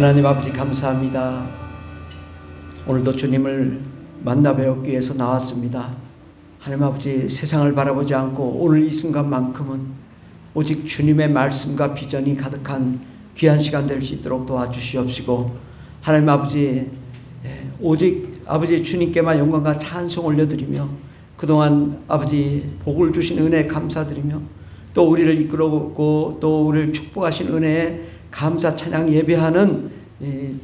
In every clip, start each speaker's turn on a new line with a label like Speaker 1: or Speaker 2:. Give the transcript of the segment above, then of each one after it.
Speaker 1: 하나님 아버지 감사합니다. 오늘도 주님을 만나 뵈었기 위해서 나왔습니다. 하나님 아버지 세상을 바라보지 않고 오늘 이 순간만큼은 오직 주님의 말씀과 비전이 가득한 귀한 시간 될 수 있도록 도와주시옵시고, 하나님 아버지 오직 아버지 주님께만 영광과 찬송 올려드리며 그동안 아버지 복을 주신 은혜에 감사드리며 또 우리를 이끌어오고 또 우리를 축복하신 은혜에 감사 찬양 예배하는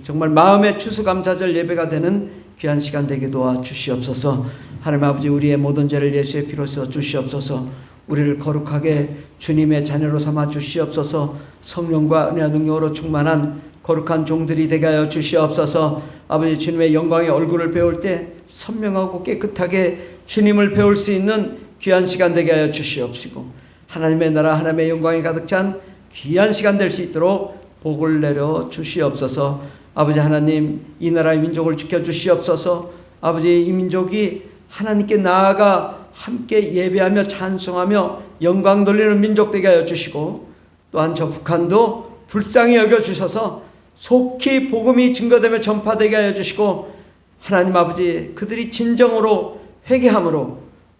Speaker 1: 정말 마음의 추수감사절 예배가 되는 귀한 시간 되게 도와주시옵소서. 하나님 아버지 우리의 모든 죄를 예수의 피로 써 주시옵소서. 우리를 거룩하게 주님의 자녀로 삼아 주시옵소서. 성령과 은혜와 능력으로 충만한 거룩한 종들이 되게 하여 주시옵소서. 아버지 주님의 영광의 얼굴을 배울 때 선명하고 깨끗하게 주님을 배울 수 있는 귀한 시간 되게 하여 주시옵시고, 하나님의 나라 하나님의 영광이 가득 찬 귀한 시간 될 수 있도록 복을 내려 주시옵소서. 아버지 하나님 이 나라의 민족을 지켜주시옵소서. 아버지 이 민족이 하나님께 나아가 함께 예배하며 찬송하며 영광 돌리는 민족 되게 하여 주시고, 또한 저 북한도 불쌍히 여겨주셔서 속히 복음이 증거되며 전파되게 하여 주시고, 하나님 아버지 그들이 진정으로 회개함으로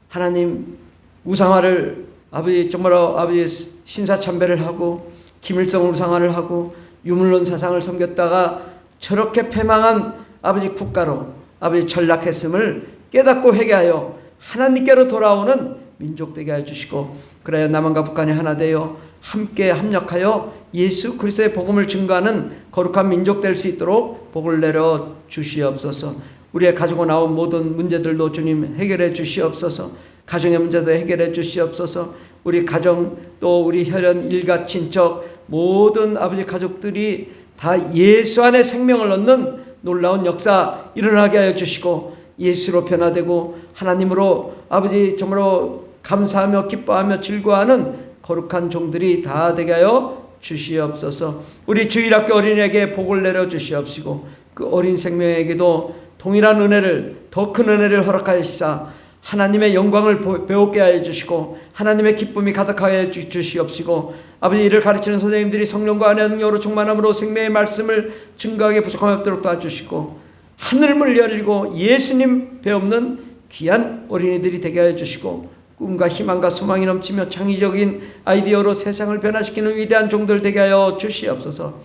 Speaker 1: 하나님 우상화를 아버지 정말로 아버지 신사참배를 하고 김일성 우상화를 하고 유물론 사상을 섬겼다가 저렇게 패망한 아버지 국가로 아버지 전락했음을 깨닫고 회개하여 하나님께로 돌아오는 민족 되게 해주시고, 그래야 남한과 북한이 하나 되어 함께 합력하여 예수 그리스도의 복음을 증거하는 거룩한 민족 될 수 있도록 복을 내려 주시옵소서. 우리의 가지고 나온 모든 문제들도 주님 해결해 주시옵소서. 가정의 문제도 해결해 주시옵소서. 우리 가정 또 우리 혈연 일가 친척 모든 아버지 가족들이 다 예수 안에 생명을 얻는 놀라운 역사 일어나게 하여 주시고, 예수로 변화되고 하나님으로 아버지 정말로 감사하며 기뻐하며 즐거워하는 거룩한 종들이 다 되게 하여 주시옵소서. 우리 주일학교 어린이에게 복을 내려 주시옵시고, 그 어린 생명에게도 동일한 은혜를 더 큰 은혜를 허락하시사 하나님의 영광을 배우게 하여 주시고 하나님의 기쁨이 가득하게 하여 주시옵시고, 아버지 이를 가르치는 선생님들이 성령과 은혜와 능력으로 충만함으로 생명의 말씀을 증거하게 부족함이 없도록 도와주시고, 하늘문을 열리고 예수님 배없는 귀한 어린이들이 되게 하여 주시고, 꿈과 희망과 소망이 넘치며 창의적인 아이디어로 세상을 변화시키는 위대한 종들 되게 하여 주시옵소서.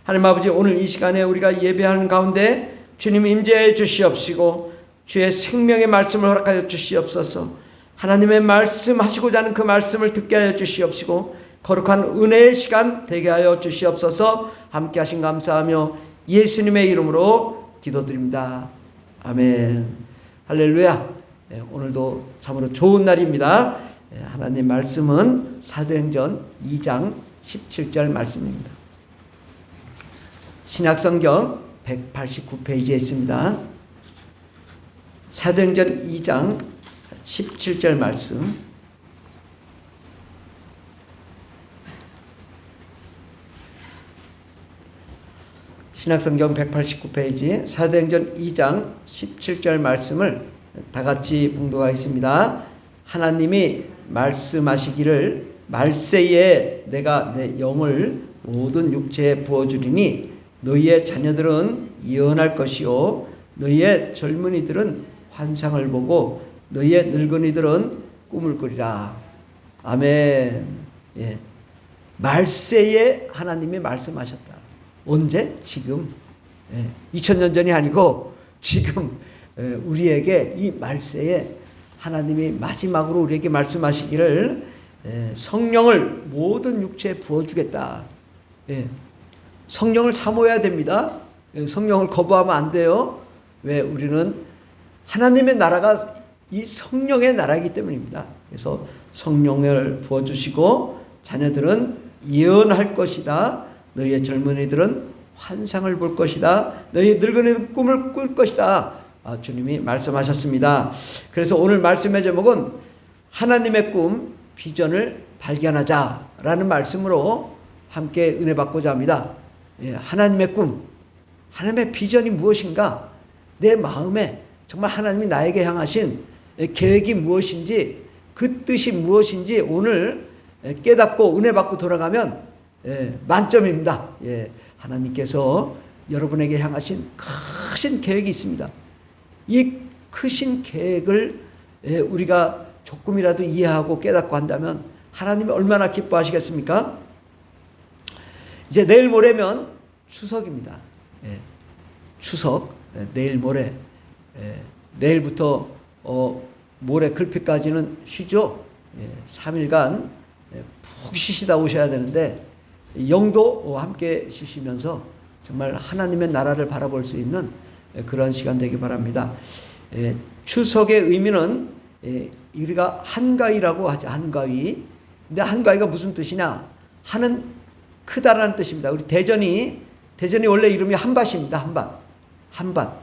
Speaker 1: 하나님 아버지 오늘 이 시간에 우리가 예배하는 가운데 주님 임재해 주시옵시고 주의 생명의 말씀을 허락하여 주시옵소서. 하나님의 말씀하시고자 하는 그 말씀을 듣게 하여 주시옵시고 거룩한 은혜의 시간 되게 하여 주시옵소서. 함께 하신 감사하며 예수님의 이름으로 기도드립니다. 아멘. 할렐루야. 오늘도 참으로 좋은 날입니다. 하나님 말씀은 사도행전 2장 17절 말씀입니다. 신약성경 189페이지에 있습니다. 사도행전 2장 17절 말씀. 신약성경 189페이지 사도행전 2장 17절 말씀을 다 같이 봉독하겠습니다. 하나님이 말씀하시기를 말세에 내가 내 영을 모든 육체에 부어주리니 너희의 자녀들은 예언할 것이요 너희의 젊은이들은 환상을 보고 너희의 늙은이들은 꿈을 꾸리라. 아멘. 예. 말세에 하나님이 말씀하셨다. 언제? 지금. 2000년 전이 아니고 지금 우리에게 이 말세에 하나님이 마지막으로 우리에게 말씀하시기를 성령을 모든 육체에 부어주겠다. 성령을 사모해야 됩니다. 성령을 거부하면 안 돼요. 왜? 우리는 하나님의 나라가 이 성령의 나라이기 때문입니다. 그래서 성령을 부어주시고 자녀들은 예언할 것이다. 너희의 젊은이들은 환상을 볼 것이다. 너희의 늙은이들은 꿈을 꿀 것이다. 주님이 말씀하셨습니다. 그래서 오늘 말씀의 제목은 하나님의 꿈, 비전을 발견하자라는 말씀으로 함께 은혜 받고자 합니다. 하나님의 꿈, 하나님의 비전이 무엇인가? 내 마음에 정말 하나님이 나에게 향하신 계획이 무엇인지, 그 뜻이 무엇인지 오늘 깨닫고 은혜 받고 돌아가면 만점입니다. 하나님께서 여러분에게 향하신 크신 계획이 있습니다. 이 크신 계획을 우리가 조금이라도 이해하고 깨닫고 한다면 하나님이 얼마나 기뻐하시겠습니까? 이제 내일 모레면 추석입니다. 추석, 내일 모레. 내일부터 모레 글피까지는 쉬죠. 3일간 푹 쉬시다 오셔야 되는데 영도 함께 쉬시면서 정말 하나님의 나라를 바라볼 수 있는 그런 시간 되기 바랍니다. 추석의 의미는 우리가 한가위라고 하죠. 한가위. 근데 한가위가 무슨 뜻이냐? 한은 크다라는 뜻입니다. 우리 대전이 원래 이름이 한밭입니다. 한밭.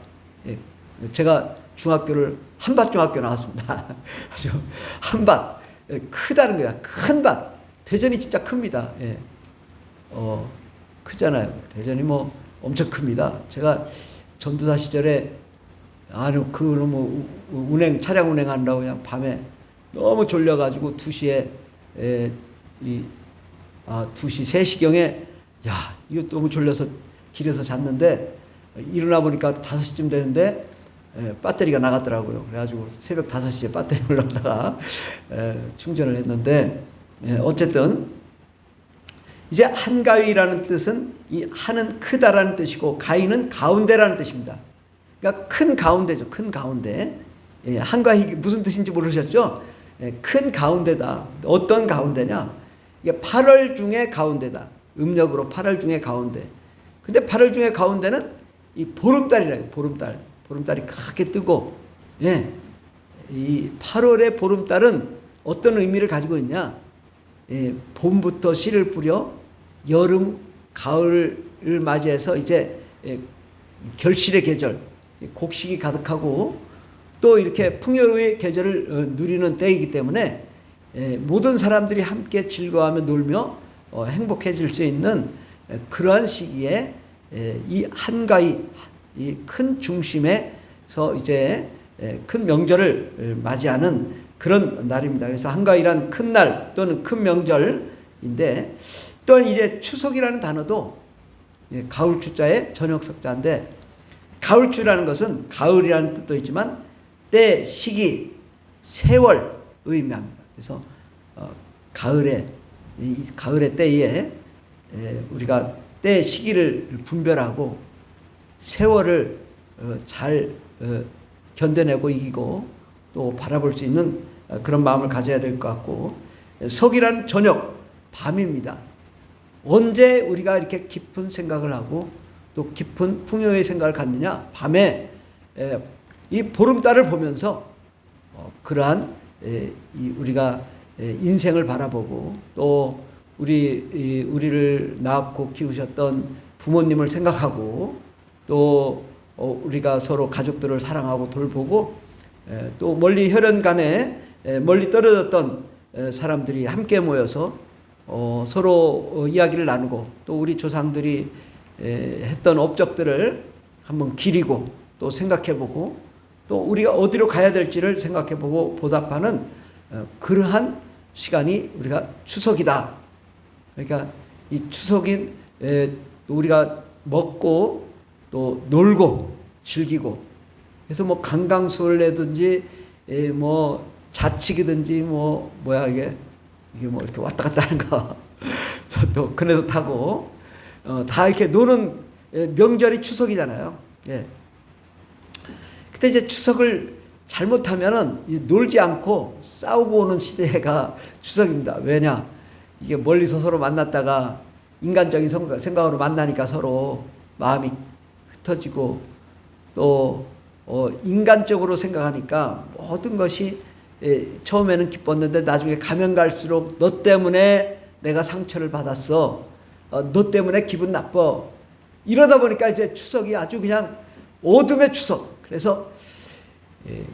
Speaker 1: 제가 중학교를 한밭중학교 나왔습니다. 아주 한밭. 크다는 거야. 큰 밭. 대전이 진짜 큽니다. 크잖아요. 대전이 뭐 엄청 큽니다. 제가 전두사 시절에 차량 운행하느라고 그냥 밤에 너무 졸려가지고 2시에 3시경에 이거 너무 졸려서 길에서 잤는데 일어나 보니까 5시쯤 되는데 배터리가 나갔더라고요. 그래가지고 새벽 5시에 배터리 올라다가 충전을 했는데 어쨌든 이제 한가위라는 뜻은 이 한은 크다라는 뜻이고 가위는 가운데라는 뜻입니다. 그러니까 큰 가운데죠. 큰 가운데. 한가위 무슨 뜻인지 모르셨죠? 큰 가운데다. 어떤 가운데냐? 이게 8월 중에 가운데다. 음력으로 8월 중에 가운데. 근데 8월 중에 가운데는 이 보름달이래요. 보름달이 크게 뜨고, 이 8월의 보름달은 어떤 의미를 가지고 있냐? 봄부터 씨를 뿌려 여름, 가을을 맞이해서 이제 결실의 계절, 곡식이 가득하고 또 이렇게 풍요의 계절을 누리는 때이기 때문에 모든 사람들이 함께 즐거워하며 놀며 행복해질 수 있는 그러한 시기에 이 한가위, 이 큰 중심에서 이제 큰 명절을 맞이하는 그런 날입니다. 그래서 한가위란 큰 날 또는 큰 명절인데 또한 이제 추석이라는 단어도 가을 추자의 저녁 석자인데 가을추라는 것은 가을이라는 뜻도 있지만 때, 시기, 세월 의미합니다. 그래서 가을의 때에 우리가 때, 시기를 분별하고 세월을 잘 견뎌내고 이기고 또 바라볼 수 있는 그런 마음을 가져야 될 것 같고 석이란 저녁, 밤입니다. 언제 우리가 이렇게 깊은 생각을 하고 또 깊은 풍요의 생각을 갖느냐? 밤에 이 보름달을 보면서 그러한 우리가 인생을 바라보고 또 우리를 낳고 키우셨던 부모님을 생각하고 또 우리가 서로 가족들을 사랑하고 돌보고 또 멀리 혈연간에 멀리 떨어졌던 사람들이 함께 모여서 서로 이야기를 나누고 또 우리 조상들이 했던 업적들을 한번 기리고 또 생각해보고 또 우리가 어디로 가야 될지를 생각해보고 보답하는 그러한 시간이 우리가 추석이다. 그러니까 이 추석인 우리가 먹고 또 놀고 즐기고 그래서 뭐 강강술래든지 뭐 자칙이든지 이게 뭐 이렇게 왔다 갔다 하는 거 또 그네도 타고 다 이렇게 노는 명절이 추석이잖아요. 그때 이제 추석을 잘못하면은 놀지 않고 싸우고 오는 시대가 추석입니다. 왜냐? 이게 멀리서 서로 만났다가 인간적인 생각으로 만나니까 서로 마음이 흩어지고 또 인간적으로 생각하니까 모든 것이 처음에는 기뻤는데 나중에 가면 갈수록 너 때문에 내가 상처를 받았어. 너 때문에 기분 나빠. 이러다 보니까 이제 추석이 아주 그냥 어둠의 추석. 그래서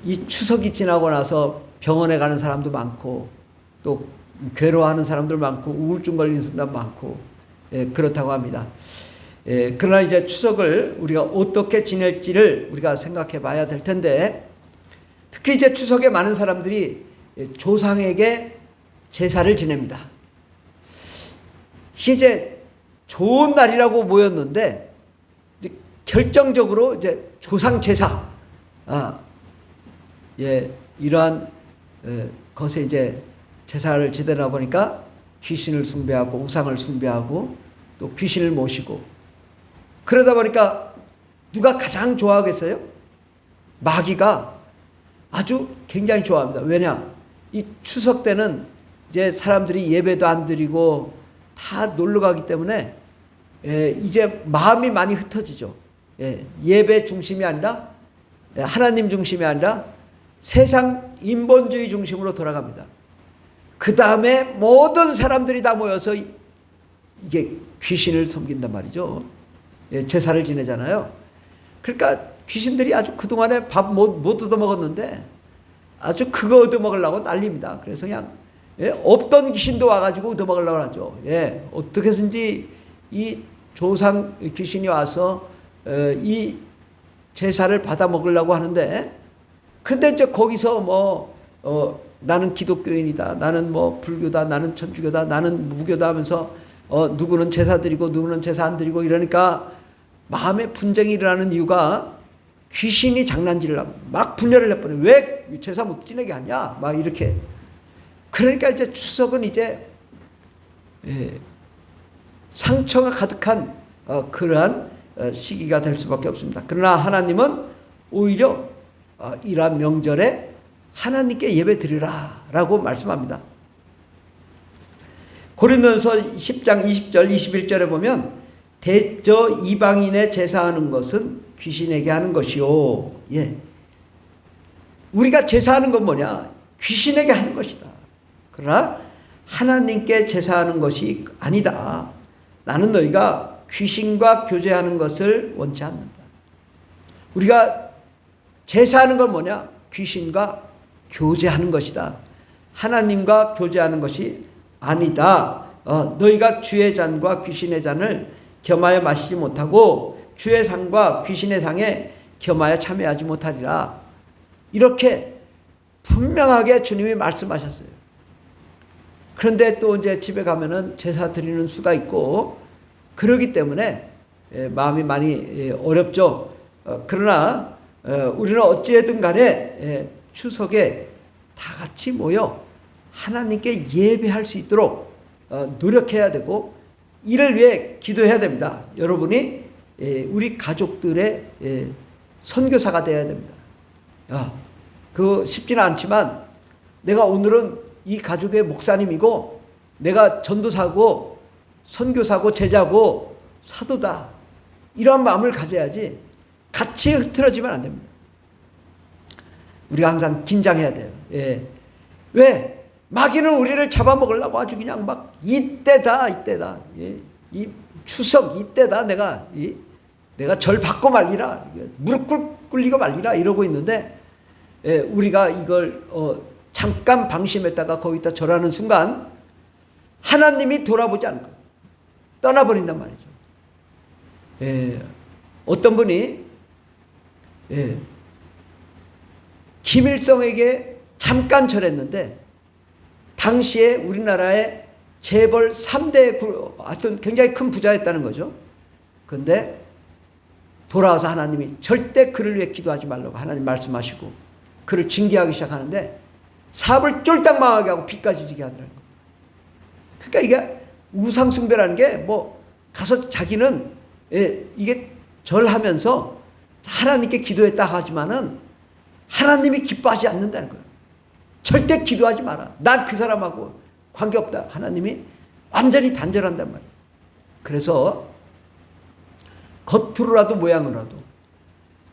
Speaker 1: 이 추석이 지나고 나서 병원에 가는 사람도 많고 또 괴로워하는 사람들 많고 우울증 걸리는 사람도 많고 그렇다고 합니다. 그러나 이제 추석을 우리가 어떻게 지낼지를 우리가 생각해 봐야 될 텐데 특히 이제 추석에 많은 사람들이 조상에게 제사를 지냅니다. 이게 이제 좋은 날이라고 모였는데 이제 결정적으로 이제 조상 제사, 이러한 것에 이제 제사를 지내다 보니까 귀신을 숭배하고 우상을 숭배하고 또 귀신을 모시고, 그러다 보니까 누가 가장 좋아하겠어요? 마귀가 아주 굉장히 좋아합니다. 왜냐? 이 추석 때는 이제 사람들이 예배도 안 드리고 다 놀러 가기 때문에 이제 마음이 많이 흩어지죠. 예배 중심이 아니라, 하나님 중심이 아니라 세상 인본주의 중심으로 돌아갑니다. 그 다음에 모든 사람들이 다 모여서 이게 귀신을 섬긴단 말이죠. 제사를 지내잖아요. 그러니까 귀신들이 아주 그동안에 밥 못 얻어먹었는데 아주 그거 얻어먹으려고 난립니다. 그래서 그냥 없던 귀신도 와가지고 얻어먹으려고 하죠. 어떻게 해서든지 이 조상 귀신이 와서 이 제사를 받아 먹으려고 하는데, 그런데 이제 거기서 나는 기독교인이다, 나는 불교다, 나는 천주교다, 나는 무교다 하면서 누구는 제사 드리고 누구는 제사 안 드리고 이러니까 마음에 분쟁이 일어나는 이유가 귀신이 장난질을 하고 막 분열을 내버려. 왜 제사 못 지내게 하냐? 막 이렇게. 그러니까 이제 추석은 이제 상처가 가득한 그러한 시기가 될 수밖에 없습니다. 그러나 하나님은 오히려 이러한 명절에 하나님께 예배 드리라 라고 말씀합니다. 고린도전서 10장 20절 21절에 보면 대저 이방인의 제사하는 것은 귀신에게 하는 것이요. 우리가 제사하는 건 뭐냐? 귀신에게 하는 것이다. 그러나 하나님께 제사하는 것이 아니다. 나는 너희가 귀신과 교제하는 것을 원치 않는다. 우리가 제사하는 건 뭐냐? 귀신과 교제하는 것이다. 하나님과 교제하는 것이 아니다. 너희가 주의 잔과 귀신의 잔을 겸하여 마시지 못하고 주의 상과 귀신의 상에 겸하여 참여하지 못하리라. 이렇게 분명하게 주님이 말씀하셨어요. 그런데 또 이제 집에 가면은 제사 드리는 수가 있고 그러기 때문에 마음이 많이 어렵죠. 그러나 우리는 어찌든 간에 추석에 다 같이 모여 하나님께 예배할 수 있도록 노력해야 되고 이를 위해 기도해야 됩니다. 여러분이 우리 가족들의 선교사가 되어야 됩니다. 그 쉽지는 않지만 내가 오늘은 이 가족의 목사님이고 내가 전도사고 선교사고 제자고 사도다. 이런 마음을 가져야지 같이 흐트러지면 안 됩니다. 우리가 항상 긴장해야 돼요. 왜? 마귀는 우리를 잡아먹으려고 아주 그냥 막 이때다. 이 추석 이때다. 내가 절 받고 말리라. 무릎 꿇리고 말리라. 이러고 있는데 우리가 이걸 잠깐 방심했다가 거기다 절하는 순간 하나님이 돌아보지 않고 떠나버린단 말이죠. 어떤 분이 김일성에게 잠깐 절했는데 당시에 우리나라의 재벌 3대 하여튼 굉장히 큰 부자였다는 거죠. 그런데 돌아와서 하나님이 절대 그를 위해 기도하지 말라고 하나님 말씀하시고 그를 징계하기 시작하는데 사업을 쫄딱 망하게 하고 빚까지 지게 하더라고요. 그러니까 이게 우상숭배라는 게 가서 자기는 이게 절하면서 하나님께 기도했다 하지만은 하나님이 기뻐하지 않는다는 거예요. 절대 기도하지 마라. 난 그 사람하고 관계없다. 하나님이 완전히 단절한단 말이에요. 그래서 겉으로라도 모양으로라도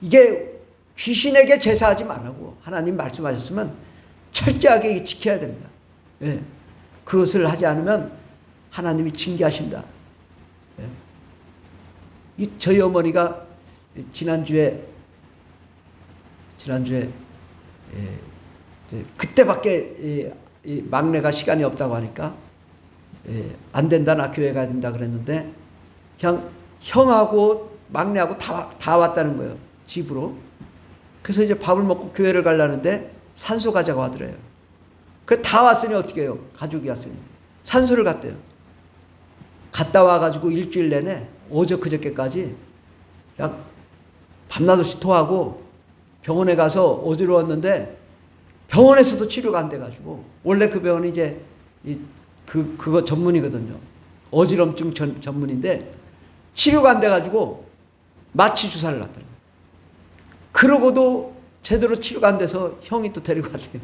Speaker 1: 이게 귀신에게 제사하지 말라고 하나님 말씀하셨으면 철저하게 지켜야 됩니다. 그것을 하지 않으면 하나님이 징계하신다. 저희 어머니가 지난주에 그때밖에 막내가 시간이 없다고 하니까 안 된다, 나 교회 가야 된다 그랬는데 그냥 형하고 막내하고 다 왔다는 거예요. 집으로. 그래서 이제 밥을 먹고 교회를 가려는데 산소 가자고 하더래요. 그 다 왔으니 어떻게 해요? 가족이 왔으니. 산소를 갔대요. 갔다 와가지고 일주일 내내 어저 그저께까지 그냥 밤낮없이 토하고 병원에 가서 어지러웠는데 병원에서도 치료가 안 돼가지고, 원래 그 병원이 이제 그거 전문이거든요. 어지럼증 전문인데 치료가 안 돼가지고 마취 주사를 놨더라고요. 그러고도 제대로 치료가 안 돼서 형이 또 데리고 왔대요.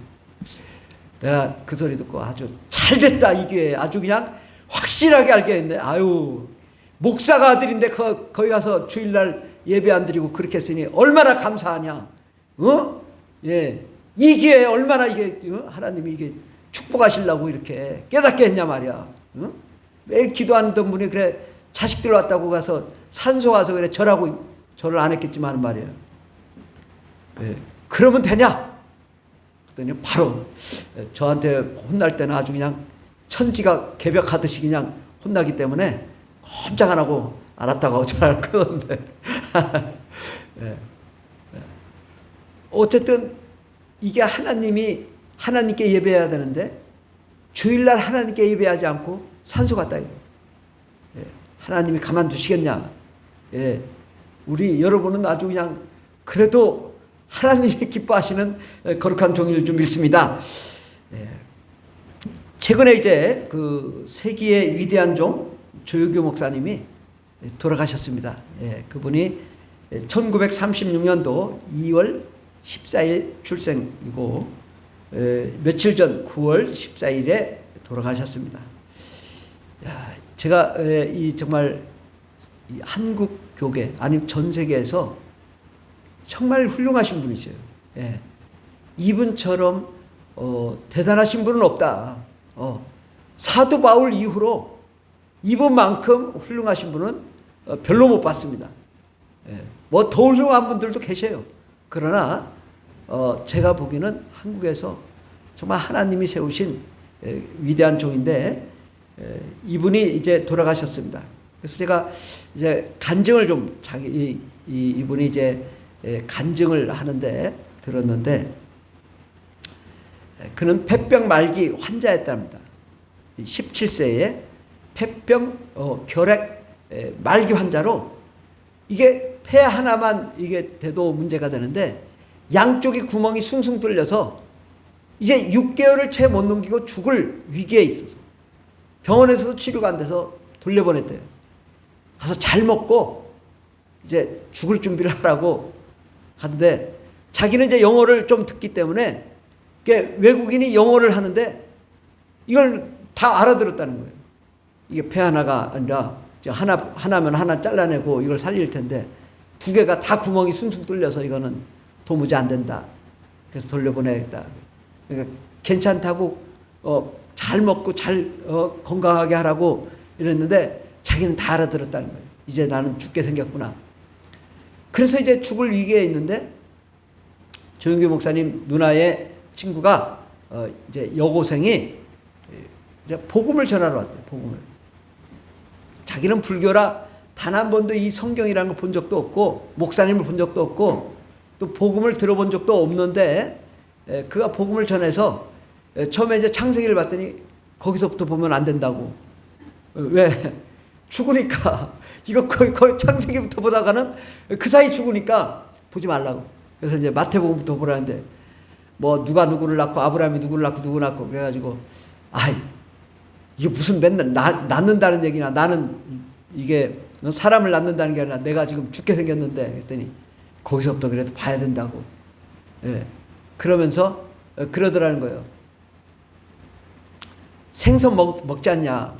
Speaker 1: 내가 그 소리 듣고 아주 잘 됐다, 이게 아주 그냥 확실하게 알게 했네. 아유, 목사가 아들인데 거기 가서 주일날 예배 안 드리고 그렇게 했으니 얼마나 감사하냐. 예. 이 기회에 얼마나 이게 하나님이 이게 축복하시려고 이렇게 깨닫게 했냐 말이야. 매일 기도하던 분이 그래 자식들 왔다고 가서 산소 가서 그래 절을 안 했겠지만 말이에요. 예. 그러면 되냐? 그랬더니 바로 저한테 혼날 때는 아주 그냥 천지가 개벽하듯이 그냥 혼나기 때문에 꼼짝 안 하고 알았다고 전화를 끊었는데 예. 어쨌든 이게 하나님께 예배해야 되는데 주일날 하나님께 예배하지 않고 산소 갔다 이거. 예. 하나님이 가만두시겠냐? 예. 우리 여러분은 아주 그냥 그래도 하나님이 기뻐하시는 거룩한 종일 좀 읽습니다. 예. 최근에 이제 그 세기의 위대한 종 조효교 목사님이 돌아가셨습니다. 예. 그분이 1936년도 2월 14일 출생이고 며칠 전 9월 14일에 돌아가셨습니다. 야, 제가 정말 이 한국 교계 아니면 전 세계에서 정말 훌륭하신 분이세요. 예. 이분처럼 대단하신 분은 없다. 사도 바울 이후로 이분만큼 훌륭하신 분은 별로 못 봤습니다. 예. 뭐 더 훌륭한 분들도 계셔요. 그러나 제가 보기에는 한국에서 정말 하나님이 세우신 위대한 종인데 이분이 이제 돌아가셨습니다. 그래서 제가 이제 간증을 좀 이분이 이제 간증을 하는데 들었는데 그는 폐병 말기 환자였답니다. 17세에 폐병 결핵 말기 환자로 이게 폐 하나만 이게 돼도 문제가 되는데 양쪽이 구멍이 숭숭 뚫려서 이제 6개월을 채 못 넘기고 죽을 위기에 있어서 병원에서도 치료가 안 돼서 돌려보냈대요. 가서 잘 먹고 이제 죽을 준비를 하라고 갔는데 자기는 이제 영어를 좀 듣기 때문에 외국인이 영어를 하는데 이걸 다 알아들었다는 거예요. 이게 폐 하나가 아니라 하나면 하나 잘라내고 이걸 살릴 텐데 2개가 다 구멍이 숭숭 뚫려서 이거는 도무지 안 된다. 그래서 돌려보내겠다. 그러니까 괜찮다고 잘 먹고 잘 건강하게 하라고 이랬는데 자기는 다 알아들었다는 거예요. 이제 나는 죽게 생겼구나. 그래서 이제 죽을 위기에 있는데 조용규 목사님 누나의 친구가 이제 여고생이 이제 복음을 전하러 왔대요. 복음을. 자기는 불교라 단 한 번도 이 성경이라는 걸 본 적도 없고 목사님을 본 적도 없고 또 복음을 들어본 적도 없는데 그가 복음을 전해서 처음에 이제 창세기를 봤더니 거기서부터 보면 안 된다고. 왜? 죽으니까. 이거 거의 창세기부터 보다가는 그 사이 죽으니까 보지 말라고. 그래서 이제 마태복음부터 보라는데 뭐 누가 누구를 낳고 아브라함이 누구를 낳고 누구 낳고 그래가지고 이게 무슨 맨날 낳는다는 얘기나 나는 이게 사람을 낳는다는 게 아니라 내가 지금 죽게 생겼는데 그랬더니 거기서부터 그래도 봐야 된다고. 예. 그러면서 그러더라는 거예요. 생선 먹지 않냐.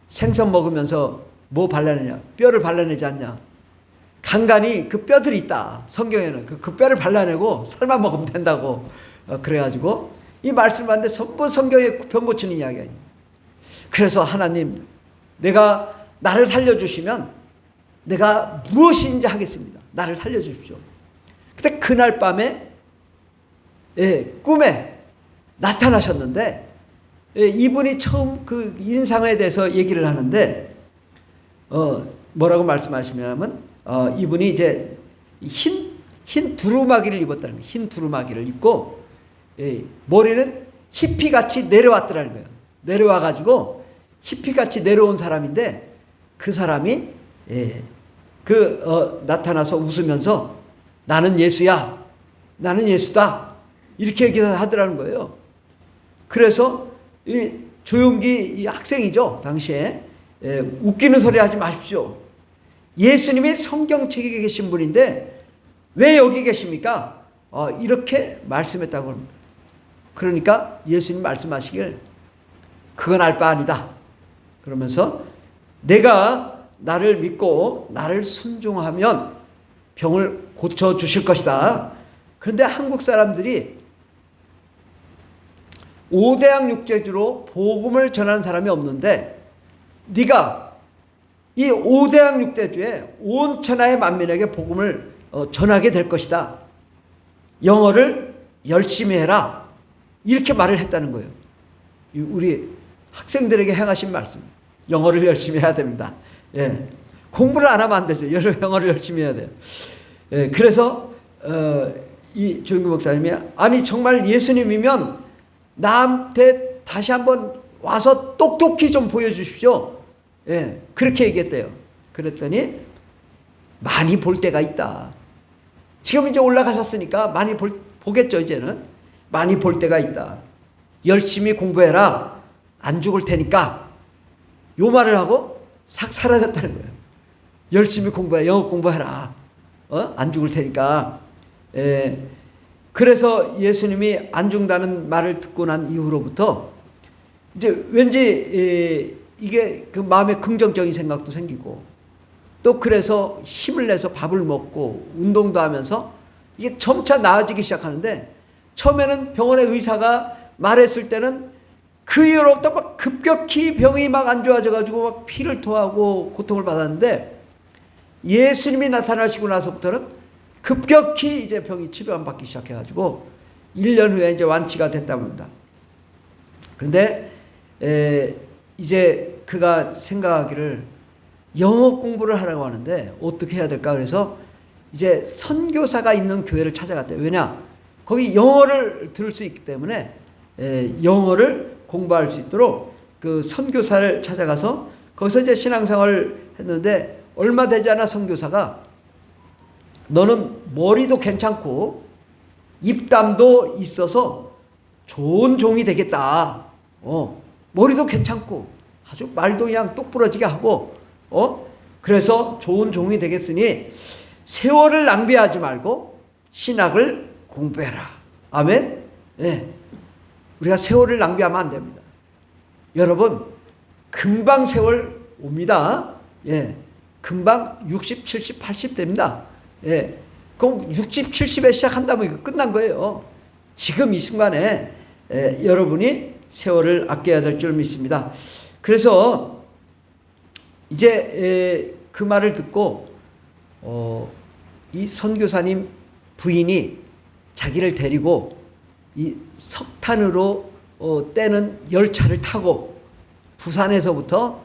Speaker 1: 생선 먹으면서 뭐 발라내냐. 뼈를 발라내지 않냐. 간간히 그 뼈들이 있다. 성경에는 그 뼈를 발라내고 살만 먹으면 된다고. 그래가지고 이 말씀을 하는데 전부 성경에 병 고치는 이야기가 있는. 그래서 하나님 내가 나를 살려주시면 내가 무엇인지 하겠습니다. 나를 살려주십시오. 그때 그날 밤에 꿈에 나타나셨는데 이분이 처음 그 인상에 대해서 얘기를 하는데 뭐라고 말씀하시냐면 이분이 이제 흰 두루마기를 입었다는 거예요. 흰 두루마기를 입고 머리는 히피같이 내려왔더라는 거예요. 내려와가지고 히피같이 내려온 사람인데 그 사람이 나타나서 웃으면서 나는 예수야. 나는 예수다. 이렇게 얘기하더라는 거예요. 그래서 이 조용기 이 학생이죠. 당시에. 웃기는 소리 하지 마십시오. 예수님이 성경책에 계신 분인데 왜 여기 계십니까? 이렇게 말씀했다고 합니다. 그러니까 예수님 말씀하시길 그건 알 바 아니다. 그러면서 내가 나를 믿고 나를 순종하면 병을 고쳐주실 것이다. 그런데 한국 사람들이 5대양 육제주로 복음을 전하는 사람이 없는데 네가 이 5대양 육제주에 온 천하의 만민에게 복음을 전하게 될 것이다. 영어를 열심히 해라. 이렇게 말을 했다는 거예요. 우리 학생들에게 행하신 말씀. 영어를 열심히 해야 됩니다. 예. 공부를 안 하면 안 되죠. 영어를 열심히 해야 돼요. 예. 그래서 이 조영규 목사님이 아니 정말 예수님이면 나한테 다시 한번 와서 똑똑히 좀 보여주십시오. 예. 그렇게 얘기했대요. 그랬더니 많이 볼 때가 있다. 지금 이제 올라가셨으니까 많이 보겠죠. 이제는 많이 볼 때가 있다. 열심히 공부해라. 안 죽을 테니까. 요 말을 하고 싹 사라졌다는 거예요. 열심히 공부해. 영어 공부해라. 안 죽을 테니까. 그래서 예수님이 안 죽는다는 말을 듣고 난 이후로부터 이제 왠지 이게 그 마음에 긍정적인 생각도 생기고 또 그래서 힘을 내서 밥을 먹고 운동도 하면서 이게 점차 나아지기 시작하는데 처음에는 병원의 의사가 말했을 때는 그 이후로부터 막 급격히 병이 막 안 좋아져가지고 막 피를 토하고 고통을 받았는데 예수님이 나타나시고 나서부터는 급격히 이제 병이 치료 안 받기 시작해가지고 1년 후에 이제 완치가 됐다고 합니다. 그런데 이제 그가 생각하기를 영어 공부를 하라고 하는데 어떻게 해야 될까? 그래서 이제 선교사가 있는 교회를 찾아갔대요. 왜냐? 거기 영어를 들을 수 있기 때문에 영어를 공부할 수 있도록 그 선교사를 찾아가서 거기서 이제 신앙생활을 했는데 얼마 되지 않아 선교사가 너는 머리도 괜찮고 입담도 있어서 좋은 종이 되겠다. 머리도 괜찮고 아주 말도 그냥 똑부러지게 하고 그래서 좋은 종이 되겠으니 세월을 낭비하지 말고 신학을 공부해라. 아멘. 네. 우리가 세월을 낭비하면 안 됩니다. 여러분 금방 세월 옵니다. 예. 금방 60, 70, 80 됩니다. 예. 그럼 60, 70에 시작한다면 이거 끝난 거예요. 지금 이 순간에 여러분이 세월을 아껴야 될 줄 믿습니다. 그래서 이제 그 말을 듣고 이 선교사님 부인이 자기를 데리고 이 석탄으로 떼는 열차를 타고 부산에서부터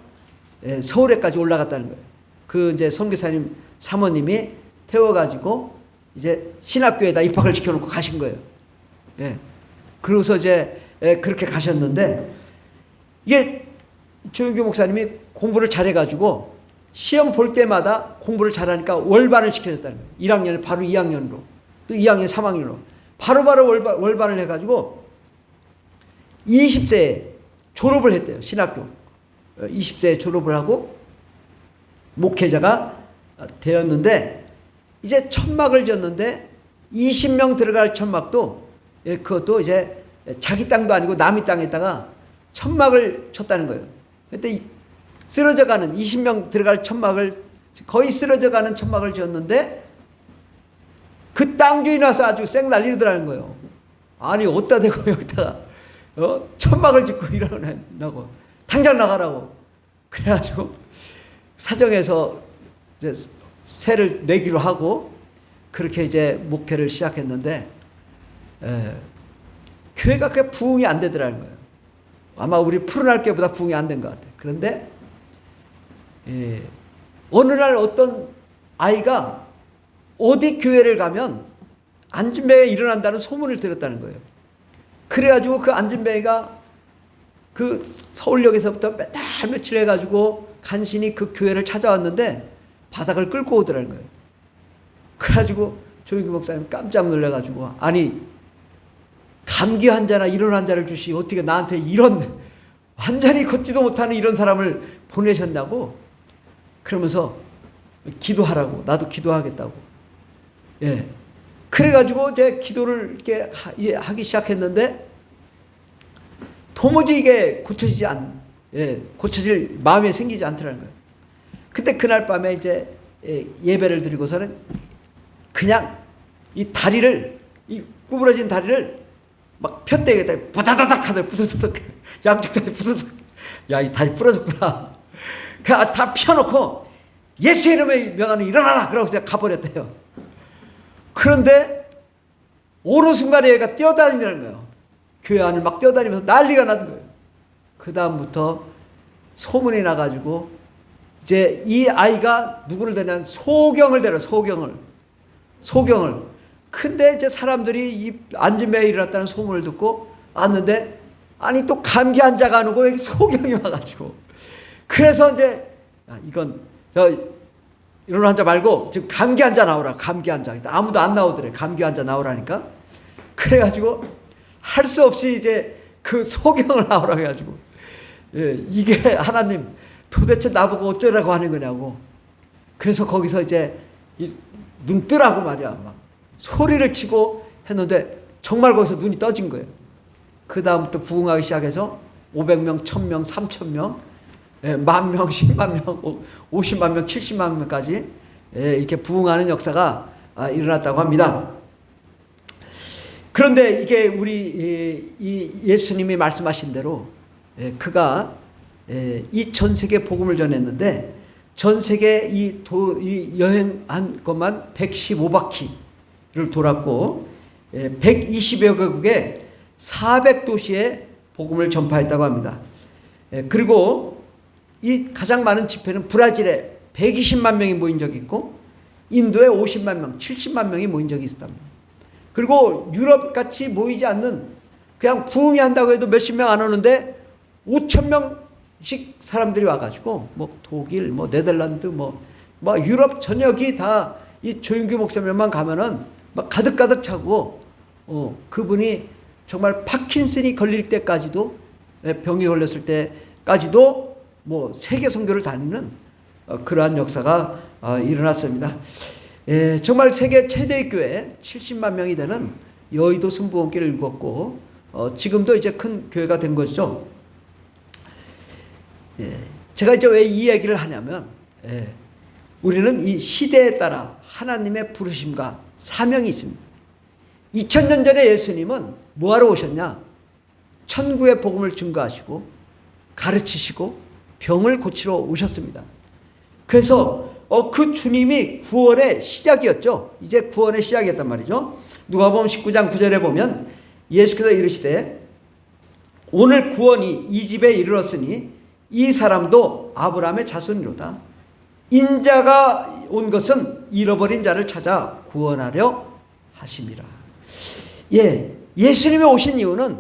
Speaker 1: 서울에까지 올라갔다는 거예요. 그 이제 선교사님 사모님이 태워가지고 이제 신학교에다 입학을 시켜놓고 가신 거예요. 예. 그러고서 이제 그렇게 가셨는데 이게 조영규 목사님이 공부를 잘해가지고 시험 볼 때마다 공부를 잘하니까 월반을 시켜줬다는 거예요. 1학년에 바로 2학년으로 또 2학년 3학년으로 바로바로 월반을 해가지고 20세에 졸업을 했대요. 신학교 20세에 졸업을 하고 목회자가 되었는데 이제 천막을 졌는데 20명 들어갈 천막도 그것도 이제 자기 땅도 아니고 남의 땅에다가 천막을 쳤다는 거예요. 그때 쓰러져가는 20명 들어갈 천막을 거의 쓰러져가는 천막을 지었는데 그 땅 주인 와서 아주 쌩난리더라는 거예요. 아니 어디다 대고 여기다가 천막을 짓고 이러냐고 당장 나가라고. 그래가지고 사정해서 이제 세를 내기로 하고 그렇게 이제 목회를 시작했는데 교회가 그렇게 부흥이 안 되더라는 거예요. 아마 우리 푸른할 교회보다 부흥이 안 된 것 같아요. 그런데 어느 날 어떤 아이가 어디 교회를 가면 안진뱅이가 일어난다는 소문을 들었다는 거예요. 그래가지고 그 안진뱅이가 그 서울역에서부터 매달 며칠 해가지고 간신히 그 교회를 찾아왔는데 바닥을 끌고 오더라는 거예요. 그래가지고 조용기 목사님 깜짝 놀래가지고, 아니 감기 환자나 이런 환자를 주시 어떻게 나한테 이런 완전히 걷지도 못하는 이런 사람을 보내셨냐고. 그러면서 기도하라고, 나도 기도하겠다고. 예. 그래가지고 이제 기도를 이렇게 하기 시작했는데 도무지 이게 고쳐지지 않는, 고쳐질 마음이 생기지 않더라는 거예요. 그때 그날 밤에 이제 예배를 드리고서는 그냥 이 다리를, 이 구부러진 다리를 막 폈대겠다. 부다다닥 하더니 부드득, 양쪽 다리 부드득. 야, 이 다리 부러졌구나. 다 펴놓고 예수의 이름에 명하는 일어나라. 그러고 그냥 가버렸대요. 그런데 어느 순간에 얘가 뛰어다니는 거예요. 교회 안을 막 뛰어다니면서 난리가 난 거예요. 그 다음부터 소문이 나가지고 이제 이 아이가 누구를 데려냐면 소경을 데려, 소경을. 근데 이제 사람들이 이 안진뱅이 일어났다는 소문을 듣고 왔는데, 아니 또 감기 환자가 안 오고 여기 소경이 와가지고, 그래서 이제 이건 이런 환자 말고 지금 감기 환자 나오라. 감기 환자. 아무도 안 나오더래. 감기 환자 나오라니까. 그래가지고 할 수 없이 이제 그 소경을 나오라고 해가지고, 이게 하나님 도대체 나보고 어쩌라고 하는 거냐고. 그래서 거기서 이제 눈 뜨라고 말이야. 막 소리를 치고 했는데 정말 거기서 눈이 떠진 거예요. 그 다음부터 부흥하기 시작해서 500명, 1000명, 3000명, 10,000명, 100,000명, 50만 명, 70만 명까지 이렇게 부흥하는 역사가 일어났다고 합니다. 그런데 이게 우리 이 예수님이 말씀하신 대로 그가 이 전 세계 복음을 전했는데, 전 세계 이 여행한 것만 115바퀴를 돌았고 120여 개국에 400도시에 복음을 전파했다고 합니다. 그리고 이 가장 많은 집회는 브라질에 120만 명이 모인 적이 있고 인도에 50만 명, 70만 명이 모인 적이 있었답니다. 그리고 유럽같이 모이지 않는, 그냥 부흥이 한다고 해도 몇십 명 안 오는데 5,000명씩 사람들이 와가지고 뭐 독일, 뭐 네덜란드, 뭐 유럽 전역이 다 이 조윤규 목사님만 가면은 막 가득가득 차고, 그분이 정말 파킨슨이 걸릴 때까지도, 병이 걸렸을 때까지도 뭐 세계 선교를 다니는 그러한 역사가 일어났습니다. 정말 세계 최대의 교회 70만 명이 되는 여의도 순복음교회를 이뤘고, 지금도 이제 큰 교회가 된 것이죠. 제가 이제 왜 이 얘기를 하냐면, 우리는 이 시대에 따라 하나님의 부르심과 사명이 있습니다. 2000년 전에 예수님은 뭐하러 오셨냐? 천국의 복음을 증거하시고 가르치시고 병을 고치러 오셨습니다. 그래서 그 주님이 구원의 시작이었죠. 이제 구원의 시작이었단 말이죠. 누가복음 19장 9절에 보면 예수께서 이르시되 오늘 구원이 이 집에 이르렀으니 이 사람도 아브라함의 자손이로다. 인자가 온 것은 잃어버린 자를 찾아 구원하려 하심이라. 예수님이 오신 이유는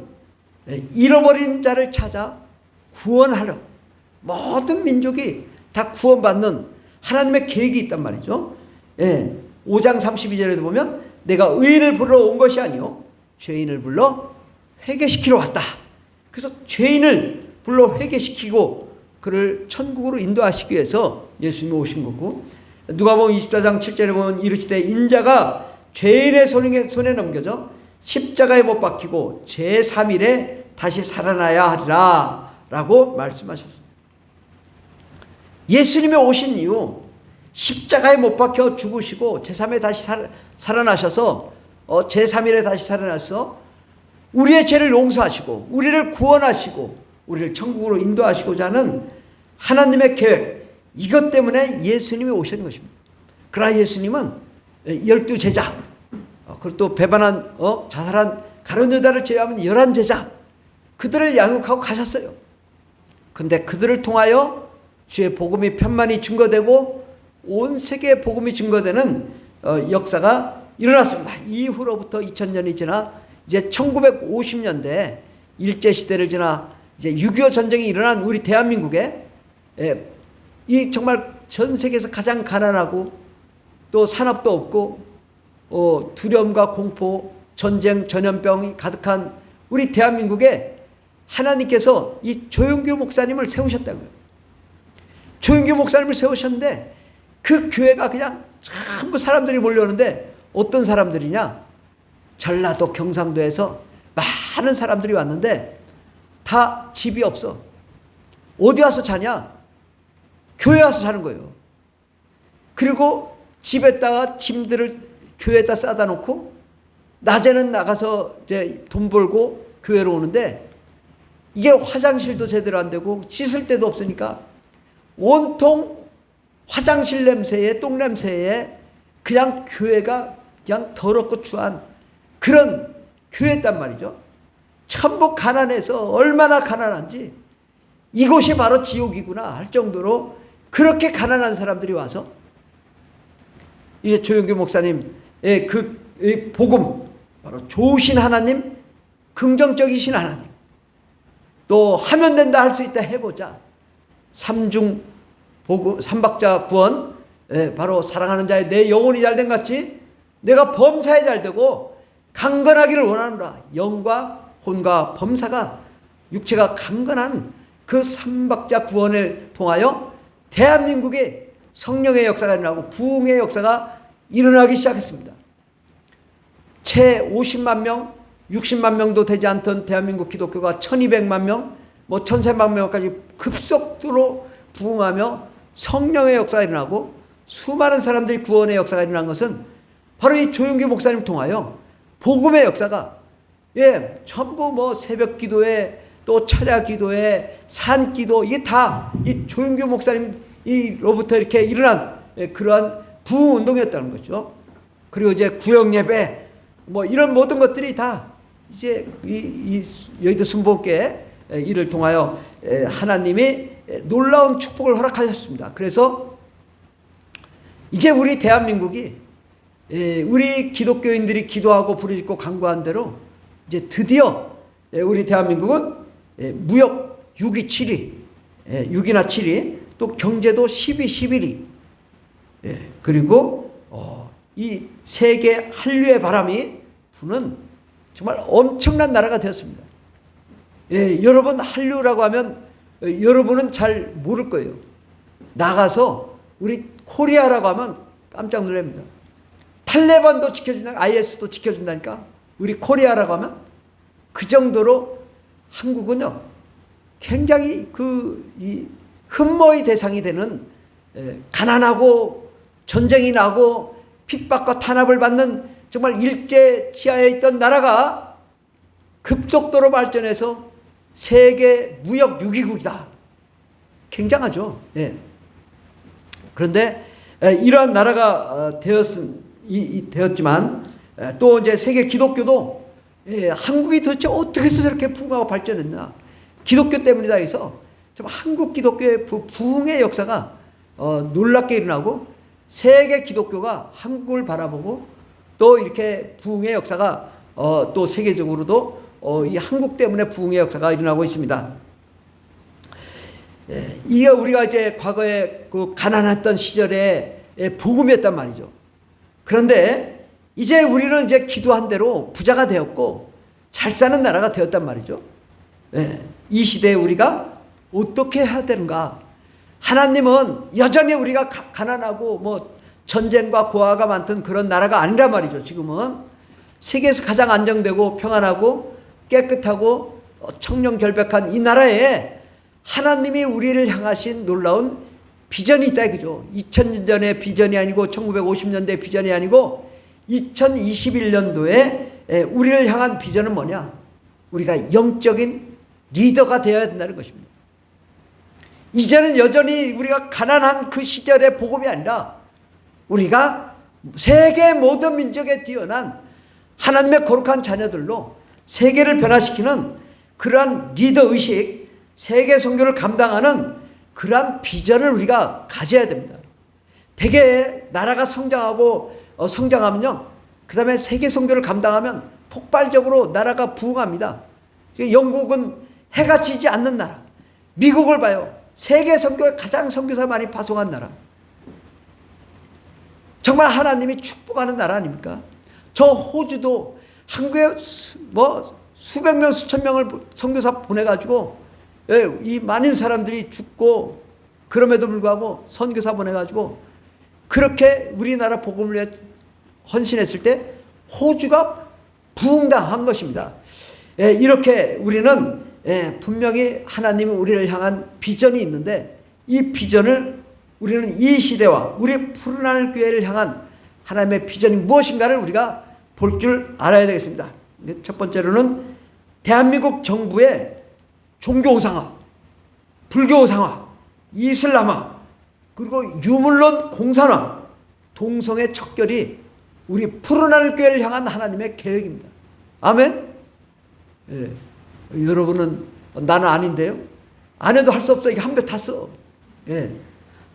Speaker 1: 잃어버린 자를 찾아 구원하려, 모든 민족이 다 구원받는 하나님의 계획이 있단 말이죠. 5장 32절에도 보면 내가 의인을 부르러 온 것이 아니요 죄인을 불러 회개시키러 왔다. 그래서 죄인을 불러 회개시키고 그를 천국으로 인도하시기 위해서 예수님이 오신 거고, 누가복음 24장 7절에 보면 이르시되 인자가 죄인의 손에 넘겨져 십자가에 못 박히고 제3일에 다시 살아나야 하리라 라고 말씀하셨습니다. 예수님이 오신 이유, 십자가에 못 박혀 죽으시고 제3일에 다시 살아나셔서 제3일에 다시 살아나서 우리의 죄를 용서하시고 우리를 구원하시고 우리를 천국으로 인도하시고자 하는 하나님의 계획, 이것 때문에 예수님이 오신 것입니다. 그러나 예수님은 12제자, 그리고 또 배반한 자살한 가룟 유다를 제외하면 11제자, 그들을 양육하고 가셨어요. 그런데 그들을 통하여 주의 복음이 편만히 증거되고 온 세계에 복음이 증거되는 역사가 일어났습니다. 이후로부터 2000년이 지나 이제 1950년대 일제시대를 지나 이제 6.25 전쟁이 일어난 우리 대한민국에 이 정말 전 세계에서 가장 가난하고 또 산업도 없고 두려움과 공포, 전쟁, 전염병이 가득한 우리 대한민국에 하나님께서 이 조용규 목사님을 세우셨다고요. 조용규 목사님을 세우셨는데 그 교회가 그냥 전부 사람들이 몰려오는데 어떤 사람들이냐? 전라도 경상도에서 많은 사람들이 왔는데 다 집이 없어. 어디 와서 자냐? 교회 와서 자는 거예요. 그리고 집에다가 짐들을 교회에다 싸다 놓고 낮에는 나가서 이제 돈 벌고 교회로 오는데 이게 화장실도 제대로 안 되고 씻을 데도 없으니까 온통 화장실 냄새에 똥 냄새에 그냥 교회가 그냥 더럽고 추한 그런 교회였단 말이죠. 전부 가난해서 얼마나 가난한지 이곳이 바로 지옥이구나 할 정도로 그렇게 가난한 사람들이 와서 이제 조용규 목사님의 그 복음, 바로 좋으신 하나님, 긍정적이신 하나님, 또 하면 된다 할 수 있다 해보자. 삼중 복음, 삼박자 구원, 바로 사랑하는 자의 내 영혼이 잘된 같이 내가 범사에 잘되고 강건하기를 원하노라. 영과 혼과 범사가 육체가 강건한 그 삼박자 구원을 통하여 대한민국에 성령의 역사가 일어나고 부흥의 역사가 일어나기 시작했습니다. 채 50만 명, 60만 명도 되지 않던 대한민국 기독교가 1200만 명, 1300만 명까지 급속도로 부흥하며 성령의 역사가 일어나고 수많은 사람들이 구원의 역사가 일어난 것은 바로 이 조용규 목사님 통하여 복음의 역사가 전부 새벽 기도에 또 철야 기도에 산 기도 이게 다 이 조용규 목사님으로부터 이렇게 일어난 그러한 부흥 운동이었다는 거죠. 그리고 이제 구역 예배 이런 모든 것들이 다 이제 이 여의도 순복음교회 이를 통하여 하나님이 놀라운 축복을 허락하셨습니다. 그래서 이제 우리 대한민국이 우리 기독교인들이 기도하고 부르짖고 간구한 대로 이제 드디어 우리 대한민국은 무역 6위 7위 6위나 7위 또 경제도 10위 11위 그리고 이 세계 한류의 바람이 부는 정말 엄청난 나라가 되었습니다. 여러분 한류라고 하면 여러분은 잘 모를 거예요. 나가서 우리 코리아라고 하면 깜짝 놀랍니다. 탈레반도 지켜준다, IS도 지켜준다니까. 우리 코리아라고 하면 그 정도로 한국은요 굉장히 이 흠모의 대상이 되는 가난하고 전쟁이 나고 핍박과 탄압을 받는 정말 일제 치하에 있던 나라가 급속도로 발전해서 세계 무역 6위국이다. 굉장하죠. 그런데 이러한 나라가 되었지만 또 이제 세계 기독교도 한국이 도대체 어떻게 해서 저렇게 부흥하고 발전했나? 기독교 때문이다 해서 정말 한국 기독교의 부흥의 역사가 놀랍게 일어나고 세계 기독교가 한국을 바라보고 또 이렇게 부흥의 역사가 또 세계적으로도 이 한국 때문에 부흥의 역사가 일어나고 있습니다. 이게 우리가 이제 과거에 그 가난했던 시절의 복음이었단 말이죠. 그런데 이제 우리는 이제 기도한 대로 부자가 되었고 잘 사는 나라가 되었단 말이죠. 이 시대에 우리가 어떻게 해야 되는가? 하나님은 여전히 우리가 가난하고 전쟁과 고아가 많던 그런 나라가 아니란 말이죠. 지금은 세계에서 가장 안정되고 평안하고 깨끗하고 청렴결백한 이 나라에 하나님이 우리를 향하신 놀라운 비전이 있다 이거죠. 2000년 전의 비전이 아니고 1950년대 비전이 아니고 2021년도에 우리를 향한 비전은 뭐냐? 우리가 영적인 리더가 되어야 된다는 것입니다. 이제는 여전히 우리가 가난한 그 시절의 복음이 아니라 우리가 세계 모든 민족에 뛰어난 하나님의 거룩한 자녀들로 세계를 변화시키는 그러한 리더의식, 세계 선교를 감당하는 그러한 비전을 우리가 가져야 됩니다. 대개 나라가 성장하면요, 그 다음에 세계 선교를 감당하면 폭발적으로 나라가 부흥합니다. 영국은 해가 지지 않는 나라, 미국을 봐요. 세계 선교에 가장 선교사 많이 파송한 나라. 정말 하나님이 축복하는 나라 아닙니까? 저 호주도 한국에 수백 명, 수천 명을 선교사 보내가지고, 예, 이 많은 사람들이 죽고, 그럼에도 불구하고 선교사 보내가지고, 그렇게 우리나라 복음을 위해 헌신했을 때, 호주가 부흥당한 것입니다. 예, 이렇게 우리는, 예, 분명히 하나님이 우리를 향한 비전이 있는데, 이 비전을 우리는 이 시대와 우리 푸른 하늘 교회를 향한 하나님의 비전이 무엇인가를 우리가 볼 줄 알아야 되겠습니다. 첫 번째로는 대한민국 정부의 종교 우상화, 불교 우상화, 이슬람화, 그리고 유물론 공산화, 동성애 척결이 우리 푸른 하늘 교회를 향한 하나님의 계획입니다. 아멘? 예. 여러분은 나는 아닌데요? 안 해도 할 수 없어. 이게 한 배 탔어. 예.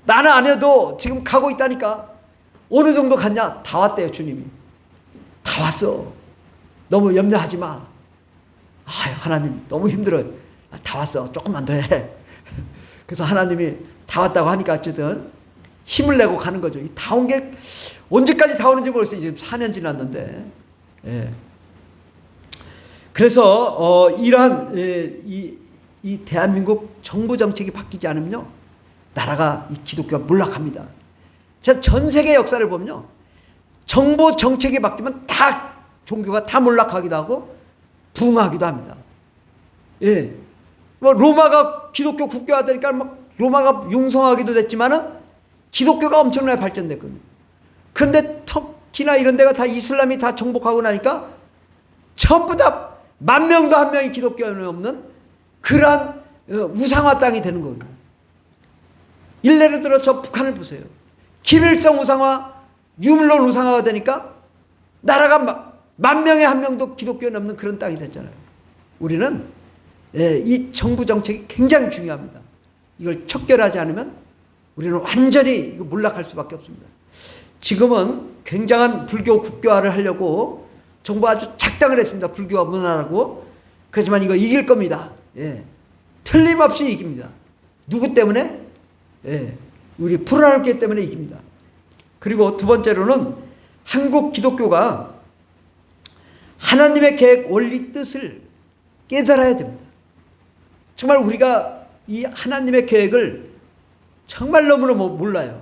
Speaker 1: 나는 안 해도 지금 가고 있다니까. 어느 정도 갔냐? 다 왔대요, 주님이. 다 왔어. 너무 염려하지 마. 아, 하나님 너무 힘들어요. 다 왔어. 조금만 더 해. 그래서 하나님이 다 왔다고 하니까 어쨌든 힘을 내고 가는 거죠. 다 온 게 언제까지 다 오는지 모르겠어요. 지금 4년 지났는데. 예. 그래서 이러한 이 대한민국 정부 정책이 바뀌지 않으면요, 나라가 이 기독교가 몰락합니다. 제가 전 세계 역사를 보면요, 정부 정책이 바뀌면 다 종교가 다 몰락하기도 하고 부흥하기도 합니다. 예, 로마가 기독교 국교화 되니까 막 로마가 융성하기도 됐지만은 기독교가 엄청나게 발전됐거든요. 그런데 터키나 이런 데가 다 이슬람이 다 정복하고 나니까 전부 다 10,000명도 한 명이 기독교인이 없는 그러한 우상화 땅이 되는 거예요. 일례를 들어 저 북한을 보세요. 김일성 우상화, 유물론 우상화가 되니까 나라가 10,000명에 한 명도 기독교인 없는 그런 땅이 됐잖아요. 우리는 이 정부 정책이 굉장히 중요합니다. 이걸 척결하지 않으면 우리는 완전히 몰락할 수밖에 없습니다. 지금은 굉장한 불교 국교화를 하려고 정부가 아주 작당을 했습니다. 불교화 문화라고. 그렇지만 이거 이길 겁니다. 예. 틀림없이 이깁니다. 누구 때문에? 예. 우리 푸른 하늘 교회 때문에 이깁니다. 그리고 두 번째로는 한국 기독교가 하나님의 계획, 원리, 뜻을 깨달아야 됩니다. 정말 우리가 이 하나님의 계획을 정말 너무너무 몰라요.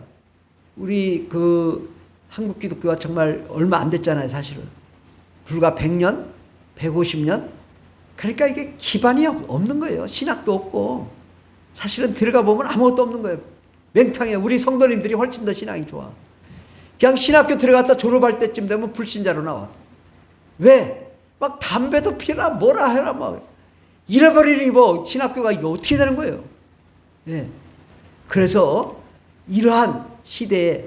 Speaker 1: 우리 한국 기독교가 정말 얼마 안 됐잖아요, 사실은. 불과 100년, 150년. 그러니까 이게 기반이 없는 거예요. 신학도 없고. 사실은 들어가 보면 아무것도 없는 거예요. 맹탕해요. 우리 성도님들이 훨씬 더 신앙이 좋아. 그냥 신학교 들어갔다 졸업할 때쯤 되면 불신자로 나와. 왜? 막 담배도 피라 뭐라 해라 막 잃어버리니 뭐 신학교가 이거 어떻게 되는 거예요? 예. 그래서 이러한 시대에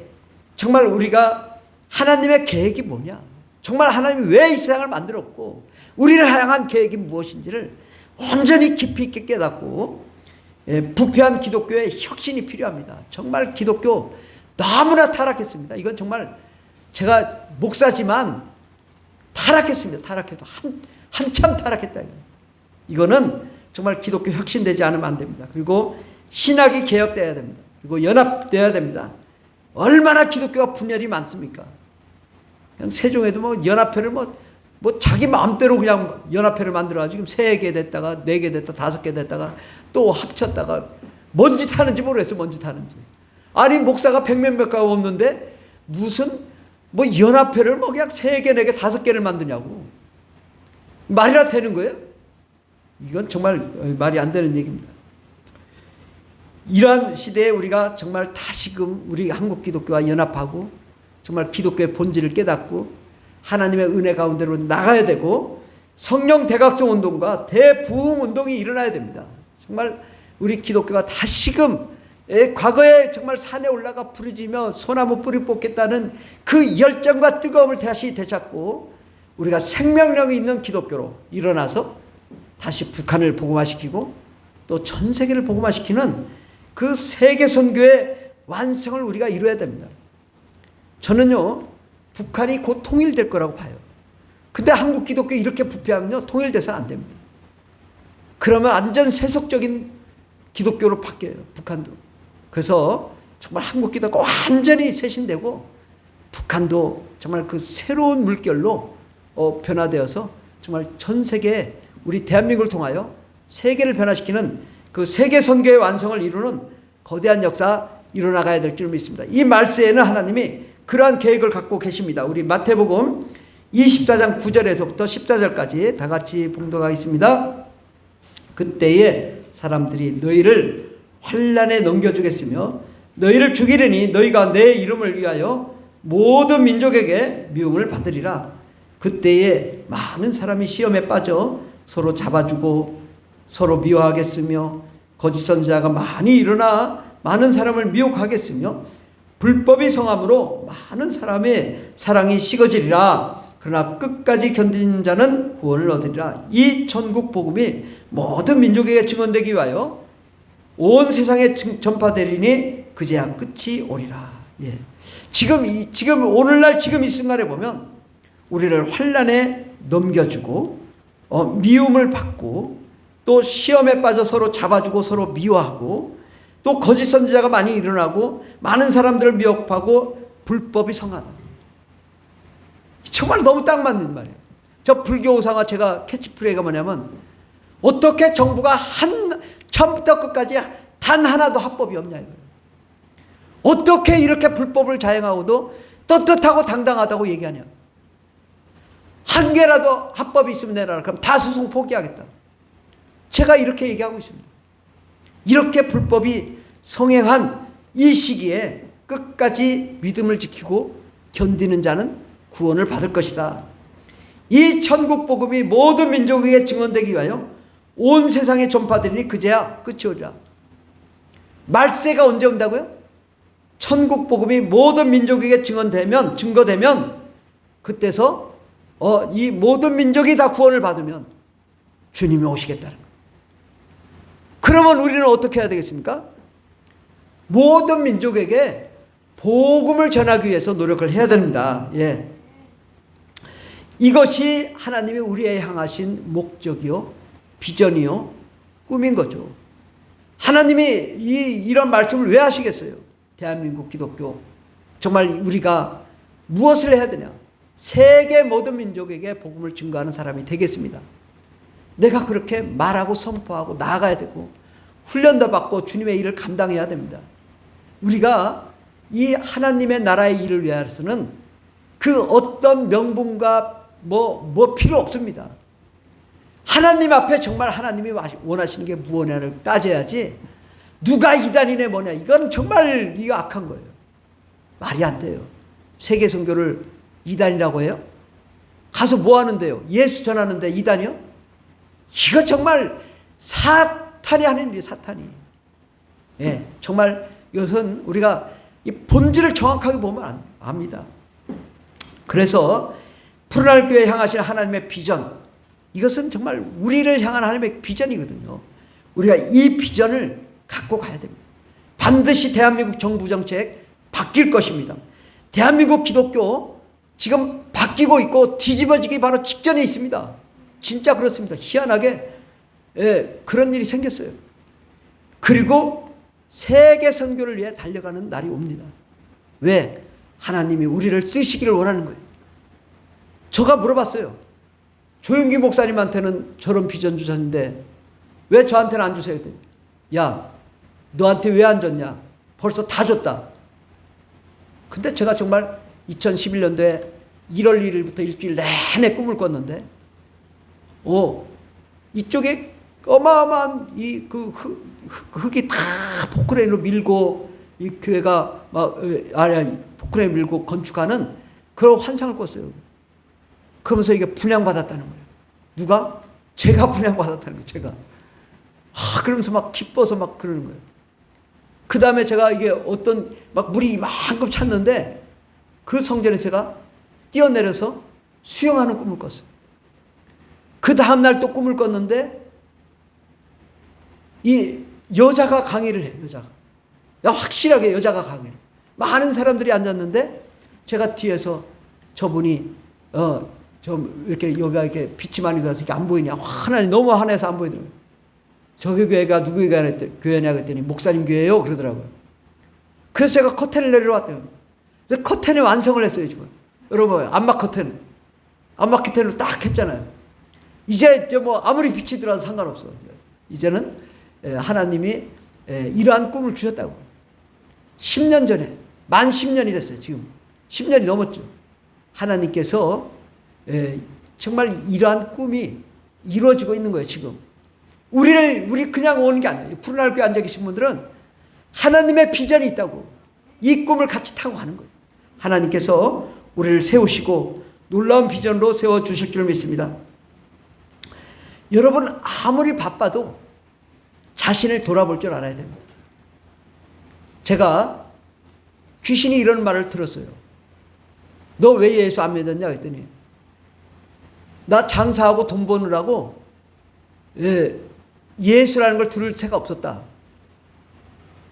Speaker 1: 정말 우리가 하나님의 계획이 뭐냐? 정말 하나님이 왜 이 세상을 만들었고 우리를 향한 계획이 무엇인지를 온전히 깊이 있게 깨닫고 부패한 기독교의 혁신이 필요합니다. 정말 기독교 너무나 타락했습니다. 이건 정말 제가 목사지만 타락했습니다. 타락해도 한참 타락했다. 이거는 정말 기독교 혁신되지 않으면 안 됩니다. 그리고 신학이 개혁돼야 됩니다. 그리고 연합돼야 됩니다. 얼마나 기독교가 분열이 많습니까? 그냥 세종에도 뭐 연합회를 뭐 자기 마음대로 그냥 연합회를 만들어가지고 지금 3개 됐다가 4개 됐다 5개 됐다가 또 합쳤다가 뭔 짓 하는지 모르겠어요. 뭔 짓 하는지. 아니 목사가 100몇 가 없는데 무슨 뭐 연합회를 뭐 그냥 3개 4개 5개를 만드냐고. 말이나 되는 거예요? 이건 정말 말이 안 되는 얘기입니다. 이러한 시대에 우리가 정말 다시금 우리 한국 기독교와 연합하고 정말 기독교의 본질을 깨닫고 하나님의 은혜 가운데로 나가야 되고 성령 대각성 운동과 대부흥 운동이 일어나야 됩니다. 정말 우리 기독교가 다시금 과거에 정말 산에 올라가 부르짖며 소나무 뿌리 뽑겠다는 그 열정과 뜨거움을 다시 되찾고 우리가 생명력이 있는 기독교로 일어나서 다시 북한을 복음화시키고 또 전 세계를 복음화시키는 그 세계 선교의 완성을 우리가 이루어야 됩니다. 저는요, 북한이 곧 통일될 거라고 봐요. 근데 한국 기독교 이렇게 부패하면요, 통일돼서는 안 됩니다. 그러면 완전 세속적인 기독교로 바뀌어요, 북한도. 그래서 정말 한국 기독교가 완전히 쇄신되고 북한도 정말 그 새로운 물결로 변화되어서 정말 전 세계 우리 대한민국을 통하여 세계를 변화시키는 그 세계 선교의 완성을 이루는 거대한 역사 일어나가야 될 줄 믿습니다. 이 말세에는 하나님이 그러한 계획을 갖고 계십니다. 우리 마태복음 24장 9절에서부터 14절까지 다 같이 봉독하겠습니다. 그때에 사람들이 너희를 환난에 넘겨주겠으며 너희를 죽이려니 너희가 내 이름을 위하여 모든 민족에게 미움을 받으리라. 그때에 많은 사람이 시험에 빠져 서로 잡아주고 서로 미워하겠으며 거짓 선지자가 많이 일어나 많은 사람을 미혹하겠으며 불법이 성함으로 많은 사람의 사랑이 식어지리라. 그러나 끝까지 견디는 자는 구원을 얻으리라. 이 천국 복음이 모든 민족에게 증언되기 위하여 온 세상에 전파되리니 그제야 끝이 오리라. 예. 지금 오늘날 지금 이 순간에 보면 우리를 환난에 넘겨주고 미움을 받고 또 시험에 빠져 서로 잡아주고 서로 미워하고 또 거짓 선지자가 많이 일어나고 많은 사람들을 미혹하고 불법이 성하다. 정말 너무 딱 맞는 말이에요. 저 불교 우상화 제가 캐치프레이가 뭐냐면 어떻게 정부가 처음부터 끝까지 단 하나도 합법이 없냐 이거예요. 어떻게 이렇게 불법을 자행하고도 떳떳하고 당당하다고 얘기하냐. 한 개라도 합법이 있으면 내놔라. 그럼 다 소송 포기하겠다. 제가 이렇게 얘기하고 있습니다. 이렇게 불법이 성행한 이 시기에 끝까지 믿음을 지키고 견디는 자는 구원을 받을 것이다. 이 천국 복음이 모든 민족에게 증언되기 위하여 온 세상에 전파되리니 그제야 끝이 오리라. 말세가 언제 온다고요? 천국 복음이 모든 민족에게 증거되면 그때서 이 모든 민족이 다 구원을 받으면 주님이 오시겠다는 거예요. 그러면 우리는 어떻게 해야 되겠습니까? 모든 민족에게 복음을 전하기 위해서 노력을 해야 됩니다. 예. 이것이 하나님이 우리에 향하신 목적이요, 비전이요, 꿈인 거죠. 하나님이 이런 말씀을 왜 하시겠어요? 대한민국 기독교. 정말 우리가 무엇을 해야 되냐? 세계 모든 민족에게 복음을 증거하는 사람이 되겠습니다. 내가 그렇게 말하고 선포하고 나아가야 되고 훈련도 받고 주님의 일을 감당해야 됩니다. 우리가 이 하나님의 나라의 일을 위해서는 그 어떤 명분과 뭐 필요 없습니다. 하나님 앞에 정말 하나님이 원하시는 게 무엇냐를 따져야지 누가 이단이네 뭐냐 이건 정말 이거 악한 거예요. 말이 안 돼요. 세계 선교를 이단이라고 해요? 가서 뭐 하는데요? 예수 전하는데 이단이요? 이거 정말 사탄이 하는 일이 사탄이. 예, 정말 이것은 우리가 이 본질을 정확하게 보면 압니다. 그래서 푸른하늘 교회에 향하신 하나님의 비전, 이것은 정말 우리를 향한 하나님의 비전이거든요. 우리가 이 비전을 갖고 가야 됩니다. 반드시 대한민국 정부 정책 바뀔 것입니다. 대한민국 기독교 지금 바뀌고 있고 뒤집어지기 바로 직전에 있습니다. 진짜 그렇습니다. 희한하게 그런 일이 생겼어요. 그리고 세계 선교를 위해 달려가는 날이 옵니다. 왜? 하나님이 우리를 쓰시기를 원하는 거예요. 제가 물어봤어요. 조용기 목사님한테는 저런 비전 주셨는데 왜 저한테는 안 주세요? 그랬더니 야, 너한테 왜 안 줬냐? 벌써 다 줬다. 근데 제가 정말 2011년도에 1월 1일부터 일주일 내내 꿈을 꿨는데 이쪽에 어마어마한 흙이 다 포크레인으로 밀고 이 교회가 포크레인 밀고 건축하는 그런 환상을 꿨어요. 그러면서 이게 분양받았다는 거예요. 누가? 제가 분양받았다는 거예요. 제가. 그러면서 막 기뻐서 막 그러는 거예요. 그 다음에 제가 이게 어떤 막 물이 이만큼 찼는데 그 성전에 제가 뛰어내려서 수영하는 꿈을 꿨어요. 그 다음날 또 꿈을 꿨는데 이 여자가 강의를 해요. 여자가. 확실하게 여자가 강의를. 많은 사람들이 앉았는데 제가 뒤에서 저분이 좀 이렇게 여기가 이렇게 빛이 많이 들어서 이게 안 보이냐. 하나님 너무 환해서 안 보이더라고요. 저기 교회가 누구 교회냐 그랬더니 목사님 교회요 그러더라고요. 그래서 제가 커튼을 내려왔대요. 그래서 커튼의 완성을 했어요, 지금. 여러분, 암막 커튼으로 딱 했잖아요. 이제 뭐 아무리 빛이 들어와도 상관없어. 이제는 하나님이 이러한 꿈을 주셨다고. 10년 전에, 만 10년이 됐어요, 지금. 10년이 넘었죠. 하나님께서 정말 이러한 꿈이 이루어지고 있는 거예요, 지금. 우리 그냥 오는 게 아니에요. 푸른하늘 교회 앉아 계신 분들은 하나님의 비전이 있다고. 이 꿈을 같이 타고 가는 거예요. 하나님께서 우리를 세우시고 놀라운 비전으로 세워주실 줄 믿습니다. 여러분, 아무리 바빠도 자신을 돌아볼 줄 알아야 됩니다. 제가 귀신이 이런 말을 들었어요. 너 왜 예수 안 믿었냐 했더니, 나 장사하고 돈 버느라고 예수라는 걸 들을 새가 없었다.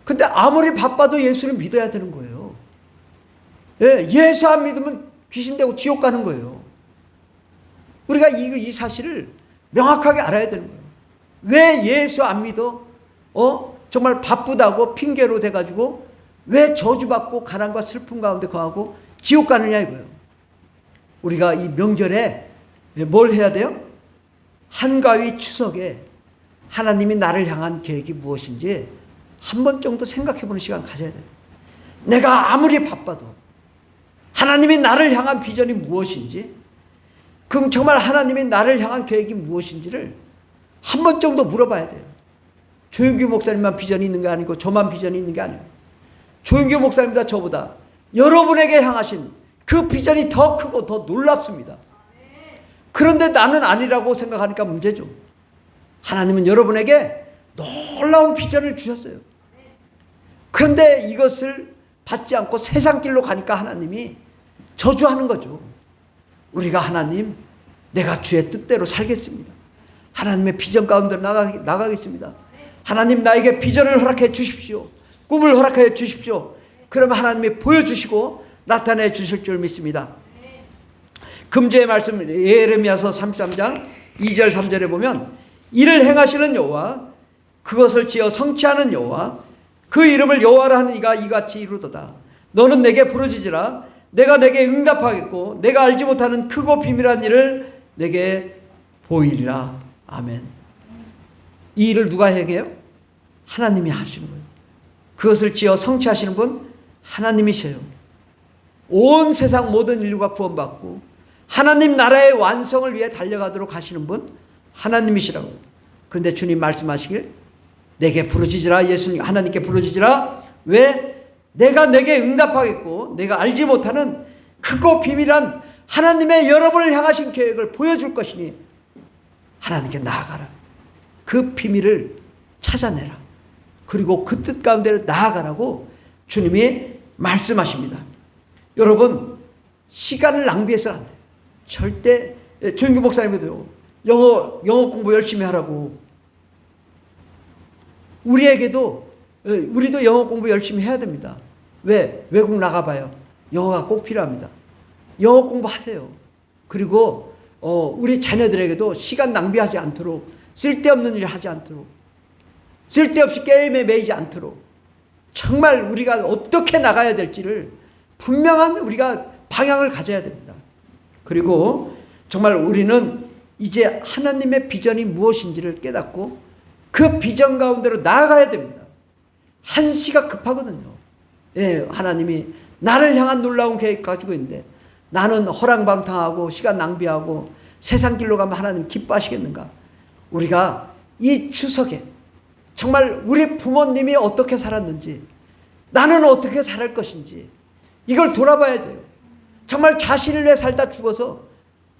Speaker 1: 근데 아무리 바빠도 예수를 믿어야 되는 거예요. 예수 안 믿으면 귀신 되고 지옥 가는 거예요. 우리가 이 사실을 명확하게 알아야 되는 거예요. 왜 예수 안 믿어? 정말 바쁘다고 핑계로 돼가지고 왜 저주받고 가난과 슬픔 가운데 거하고 지옥 가느냐 이거예요. 우리가 이 명절에 뭘 해야 돼요? 한가위 추석에 하나님이 나를 향한 계획이 무엇인지 한 번 정도 생각해보는 시간 가져야 돼요. 내가 아무리 바빠도 하나님이 나를 향한 비전이 무엇인지, 그럼 정말 하나님이 나를 향한 계획이 무엇인지를 한 번 정도 물어봐야 돼요. 조윤규 목사님만 비전이 있는 게 아니고 저만 비전이 있는 게 아니에요. 조윤규 목사님보다 저보다 여러분에게 향하신 그 비전이 더 크고 더 놀랍습니다. 그런데 나는 아니라고 생각하니까 문제죠. 하나님은 여러분에게 놀라운 비전을 주셨어요. 그런데 이것을 받지 않고 세상 길로 가니까 하나님이 저주하는 거죠. 우리가 하나님, 내가 주의 뜻대로 살겠습니다. 하나님의 비전 가운데 나가겠습니다. 하나님, 나에게 비전을 허락해 주십시오. 꿈을 허락해 주십시오. 그러면 하나님이 보여주시고 나타내 주실 줄 믿습니다. 금주의 말씀 예레미야서 33장 2절 3절에 보면, 이를 행하시는 여호와, 그것을 지어 성취하는 여호와, 그 이름을 여호와라 하는 이가 이같이 이루도다. 너는 내게 부르짖으라. 내가 내게 응답하겠고 내가 알지 못하는 크고 비밀한 일을 내게 보이리라. 아멘. 이 일을 누가 해요? 하나님이 하시는 거예요. 그것을 지어 성취하시는 분 하나님이세요. 온 세상 모든 인류가 구원받고 하나님 나라의 완성을 위해 달려가도록 하시는 분 하나님이시라고. 그런데 주님 말씀하시길, 내게 부르짖으라. 예수님 하나님께 부르짖으라. 왜? 내가 내게 응답하겠고 내가 알지 못하는 크고 비밀한 하나님의 여러분을 향하신 계획을 보여줄 것이니 하나님께 나아가라. 그 비밀을 찾아내라. 그리고 그 뜻 가운데로 나아가라고 주님이 말씀하십니다. 여러분, 시간을 낭비해서는 안 돼요. 절대. 조윤규 목사님도 영어 공부 열심히 하라고. 우리도 영어 공부 열심히 해야 됩니다. 왜? 외국 나가봐요. 영어가 꼭 필요합니다. 영어 공부하세요. 그리고 우리 자녀들에게도 시간 낭비하지 않도록, 쓸데없는 일 하지 않도록, 쓸데없이 게임에 매이지 않도록 정말 우리가 어떻게 나가야 될지를 분명한 우리가 방향을 가져야 됩니다. 그리고 정말 우리는 이제 하나님의 비전이 무엇인지를 깨닫고 그 비전 가운데로 나아가야 됩니다. 한시가 급하거든요. 하나님이 나를 향한 놀라운 계획 가지고 있는데 나는 허랑방탕하고 시간 낭비하고 세상 길로 가면 하나님 기뻐하시겠는가? 우리가 이 추석에 정말 우리 부모님이 어떻게 살았는지, 나는 어떻게 살 것인지 이걸 돌아봐야 돼요. 정말 자신을 위해 살다 죽어서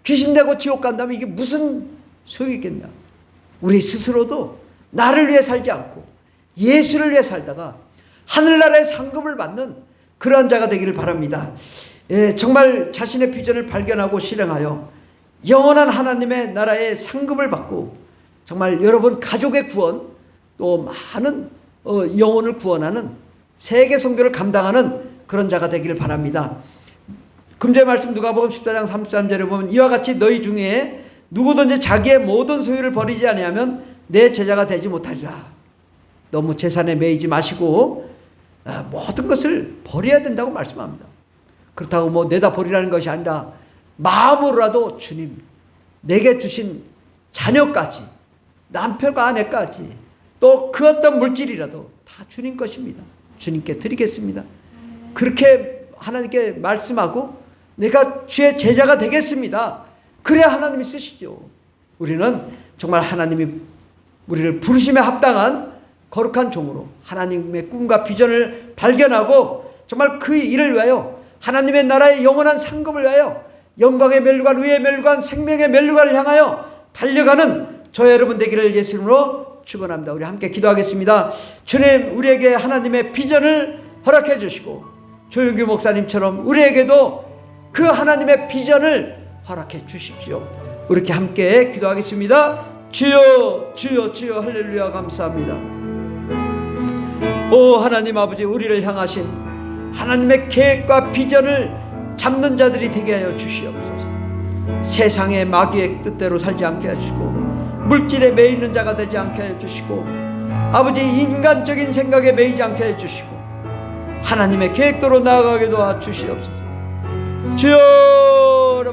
Speaker 1: 귀신되고 지옥 간다면 이게 무슨 소용이 있겠냐? 우리 스스로도 나를 위해 살지 않고 예수를 위해 살다가 하늘나라의 상급을 받는 그러한 자가 되기를 바랍니다. 정말 자신의 비전을 발견하고 실행하여 영원한 하나님의 나라의 상급을 받고 정말 여러분 가족의 구원, 또 많은 영혼을 구원하는 세계 선교를 감당하는 그런 자가 되기를 바랍니다. 금주의 말씀 누가복음 14장 33절에 보면, 이와 같이 너희 중에 누구든지 자기의 모든 소유를 버리지 아니하면 내 제자가 되지 못하리라. 너무 재산에 매이지 마시고 모든 것을 버려야 된다고 말씀합니다. 그렇다고 뭐 내다 버리라는 것이 아니라 마음으로라도 주님, 내게 주신 자녀까지, 남편과 아내까지, 또 그 어떤 물질이라도 다 주님 것입니다. 주님께 드리겠습니다. 그렇게 하나님께 말씀하고 내가 주의 제자가 되겠습니다. 그래야 하나님이 쓰시죠. 우리는 정말 하나님이 우리를 부르심에 합당한 거룩한 종으로 하나님의 꿈과 비전을 발견하고 정말 그 일을 위하여 하나님의 나라의 영원한 상급을 위하여 영광의 멸류관, 의의 멸류관, 생명의 멸류관을 향하여 달려가는 저 여러분 되기를 예수 이름으로 축원합니다. 우리 함께 기도하겠습니다. 주님, 우리에게 하나님의 비전을 허락해 주시고 조용규 목사님처럼 우리에게도 그 하나님의 비전을 허락해 주십시오. 이렇게 함께 기도하겠습니다. 주여, 주여, 주여, 할렐루야. 감사합니다. 오 하나님 아버지, 우리를 향하신 하나님의 계획과 비전을 잡는 자들이 되게 하여 주시옵소서. 세상의 마귀의 뜻대로 살지 않게 해주시고 물질에 매이는 자가 되지 않게 해주시고 아버지 인간적인 생각에 매이지 않게 해주시고 하나님의 계획대로 나아가게 도와주시옵소서. 주여,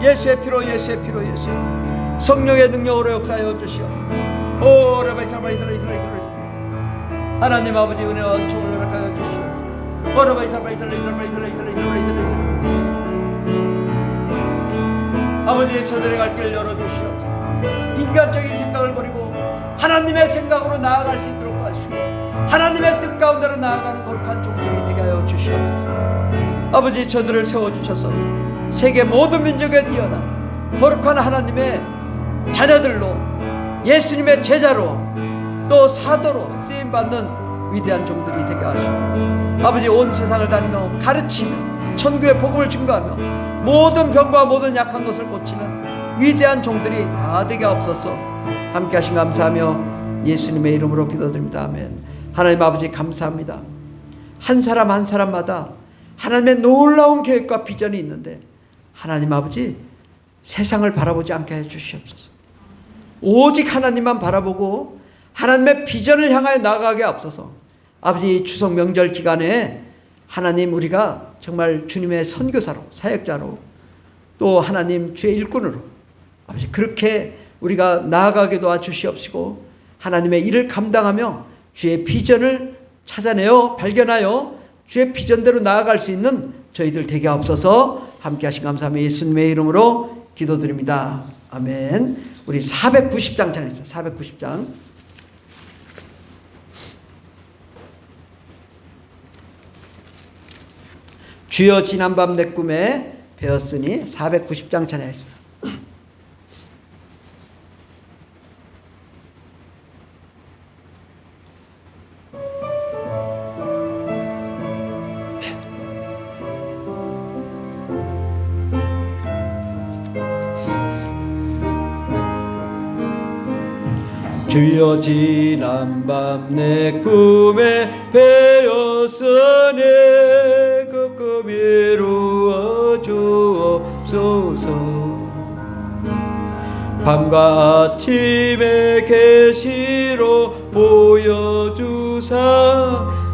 Speaker 1: 예수의 피로, 예수의 피로, 예수의 피로, 성령의 능력으로 역사하여 주시옵소서. 오 하나님 아버지, 은혜와 은총을 허락하여 주시옵소서. 아버지, 저들의 갈 길을 열어주시옵소서. 인간적인 생각을 버리고 하나님의 생각으로 나아갈 수 있도록 도와주시고 하나님의 뜻 가운데로 나아가는 거룩한 종들이 되게 하여 주시옵소서. 아버지, 저들을 세워주셔서 세계 모든 민족에 뛰어난 거룩한 하나님의 자녀들로, 예수님의 제자로, 또 사도로 쓰임받는 위대한 종들이 되게 하시고 아버지, 온 세상을 다니며 가르치며 천국의 복음을 증거하며 모든 병과 모든 약한 것을 고치는 위대한 종들이 다 되게 하옵소서. 함께 하신 감사하며 예수님의 이름으로 기도드립니다. 아멘. 하나님 아버지, 감사합니다. 한 사람 한 사람마다 하나님의 놀라운 계획과 비전이 있는데 하나님 아버지, 세상을 바라보지 않게 해주시옵소서. 오직 하나님만 바라보고 하나님의 비전을 향하여 나아가게 앞서서 아버지, 추석 명절 기간에 하나님, 우리가 정말 주님의 선교사로, 사역자로, 또 하나님 주의 일꾼으로 아버지 그렇게 우리가 나아가게 도와주시옵시고 하나님의 일을 감당하며 주의 비전을 찾아내어 발견하여 주의 비전대로 나아갈 수 있는 저희들 되게 하옵소서. 함께 하신 감사하며 예수님의 이름으로 기도드립니다. 아멘. 우리 490장 찬양입니다. 490장. 주여, 지난밤 내 꿈에 배었으니 490장 찬양했습니다. 주여, 지난밤 내 꿈에 배었으니 그 꿈 이루어 주옵소서. 밤과 아침의 계시로 보여주사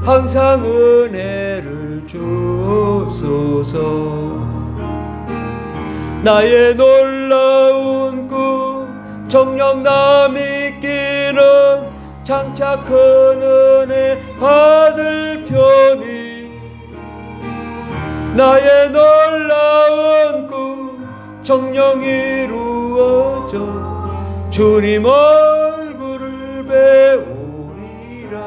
Speaker 1: 항상 은혜를 주옵소서. 나의 놀라운 꿈 정녕 남이 끼는 장차 큰 은혜 받을 편이 나의 놀라운 꿈 정녕 이루어져 주님 얼굴을 배우리라.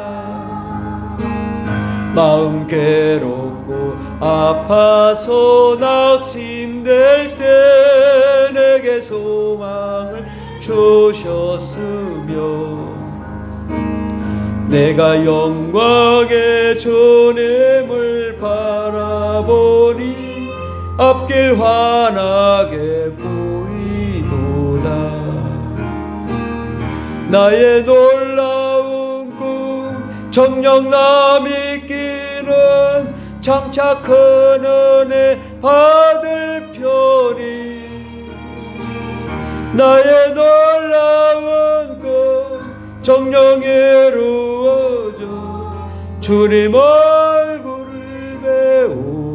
Speaker 1: 마음 괴롭고 아파서 낙심될 때 내게 소망을 주셨으며 내가 영광의 주님을 바라보니 앞길 환하게 보이도다. 나의 놀라운 꿈 정녕 남이 끼는 장차 큰 은혜 받을 편이 나의 놀라운 꿈 정녕 이루어져 주님 얼굴을 배우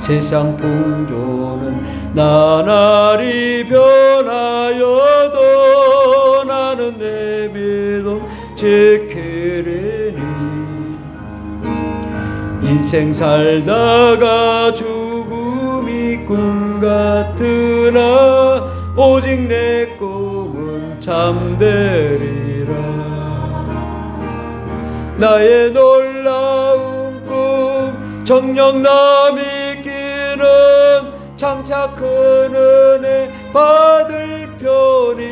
Speaker 1: 세상 풍조는 나날이 변하여도 나는 내 믿음 지키리니. 인생 살다가 죽음이 꿈 같으나 오직 내 꿈은 참되리라. 나의 놀라운 꿈 정녕 나 믿기는 장차 큰 은혜 받을 편이.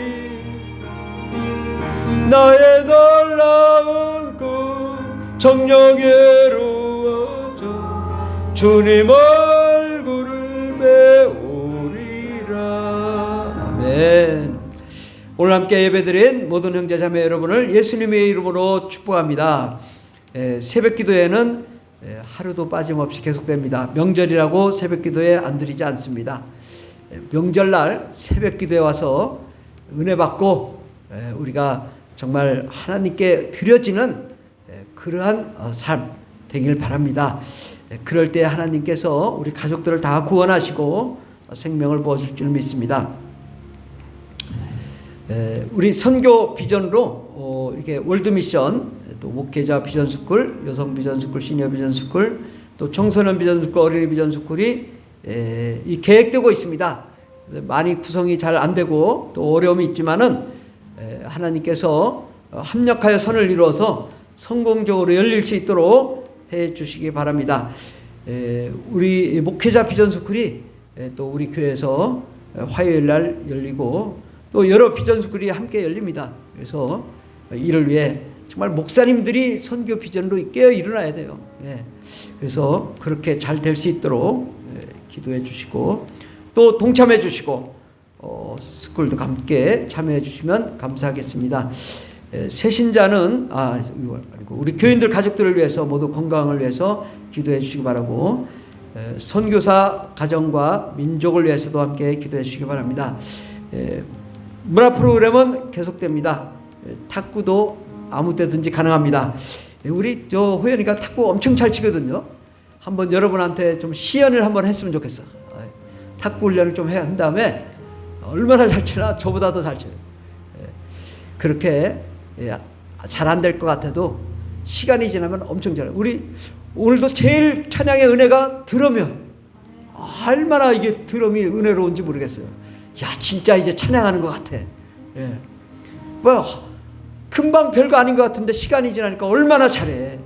Speaker 1: 나의 놀라운 꿈 정녕 이루어져 주님 얼굴을 배우리라. 아멘. 오늘 함께 예배드린 모든 형제자매 여러분을 예수님의 이름으로 축복합니다. 새벽기도회는 하루도 빠짐없이 계속됩니다. 명절이라고 새벽기도회 안 드리지 않습니다. 명절날 새벽기도에 와서 은혜 받고 우리가 정말 하나님께 드려지는 그러한 삶 되길 바랍니다. 그럴 때 하나님께서 우리 가족들을 다 구원하시고 생명을 부어줄 줄 믿습니다. 우리 선교 비전으로 이렇게 월드미션, 또 목회자 비전스쿨, 여성 비전스쿨, 시니어 비전스쿨, 또 청소년 비전스쿨, 어린이 비전스쿨이 계획되고 있습니다. 많이 구성이 잘 안 되고 또 어려움이 있지만은 하나님께서 합력하여 선을 이루어서 성공적으로 열릴 수 있도록 해 주시기 바랍니다. 우리 목회자 비전스쿨이 또 우리 교회에서 화요일 날 열리고 또 여러 비전스쿨이 함께 열립니다. 그래서 이를 위해 정말 목사님들이 선교 비전으로 깨어 일어나야 돼요. 그래서 그렇게 잘 될 수 있도록 기도해 주시고 또 동참해 주시고 스쿨도 함께 참여해 주시면 감사하겠습니다. 새신자는 우리 교인들 가족들을 위해서 모두 건강을 위해서 기도해 주시기 바라고, 선교사 가정과 민족을 위해서도 함께 기도해 주시기 바랍니다. 문화 프로그램은 계속됩니다. 탁구도 아무 때든지 가능합니다. 우리 호연이가 탁구 엄청 잘 치거든요. 한번 여러분한테 좀 시연을 한번 했으면 좋겠어. 탁구 훈련을 좀 해야 한 다음에 얼마나 잘 치나 저보다 더 잘 쳐요. 그렇게 잘 안 될 것 같아도 시간이 지나면 엄청 잘해요. 우리 오늘도 제일 찬양의 은혜가 드럼이요. 얼마나 이게 드럼이 은혜로운지 모르겠어요. 야, 진짜 이제 찬양하는 것 같아. 뭐 금방 별거 아닌 것 같은데 시간이 지나니까 얼마나 잘해.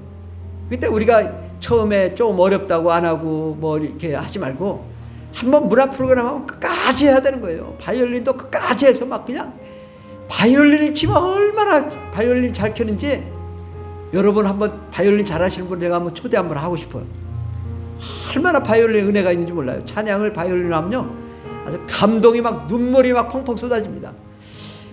Speaker 1: 그때 우리가 처음에 좀 어렵다고 안 하고 뭐 이렇게 하지 말고 한번 문화 프로그램 하면 끝까지 해야 되는 거예요. 바이올린도 끝까지 해서 막 그냥 바이올린을 치면 얼마나 바이올린 잘 켜는지, 여러분 한번 바이올린 잘하시는 분 제가 한번 초대 한번 하고 싶어요. 얼마나 바이올린 은혜가 있는지 몰라요. 찬양을 바이올린으로 하면요 아주 감동이 막 눈물이 막 펑펑 쏟아집니다.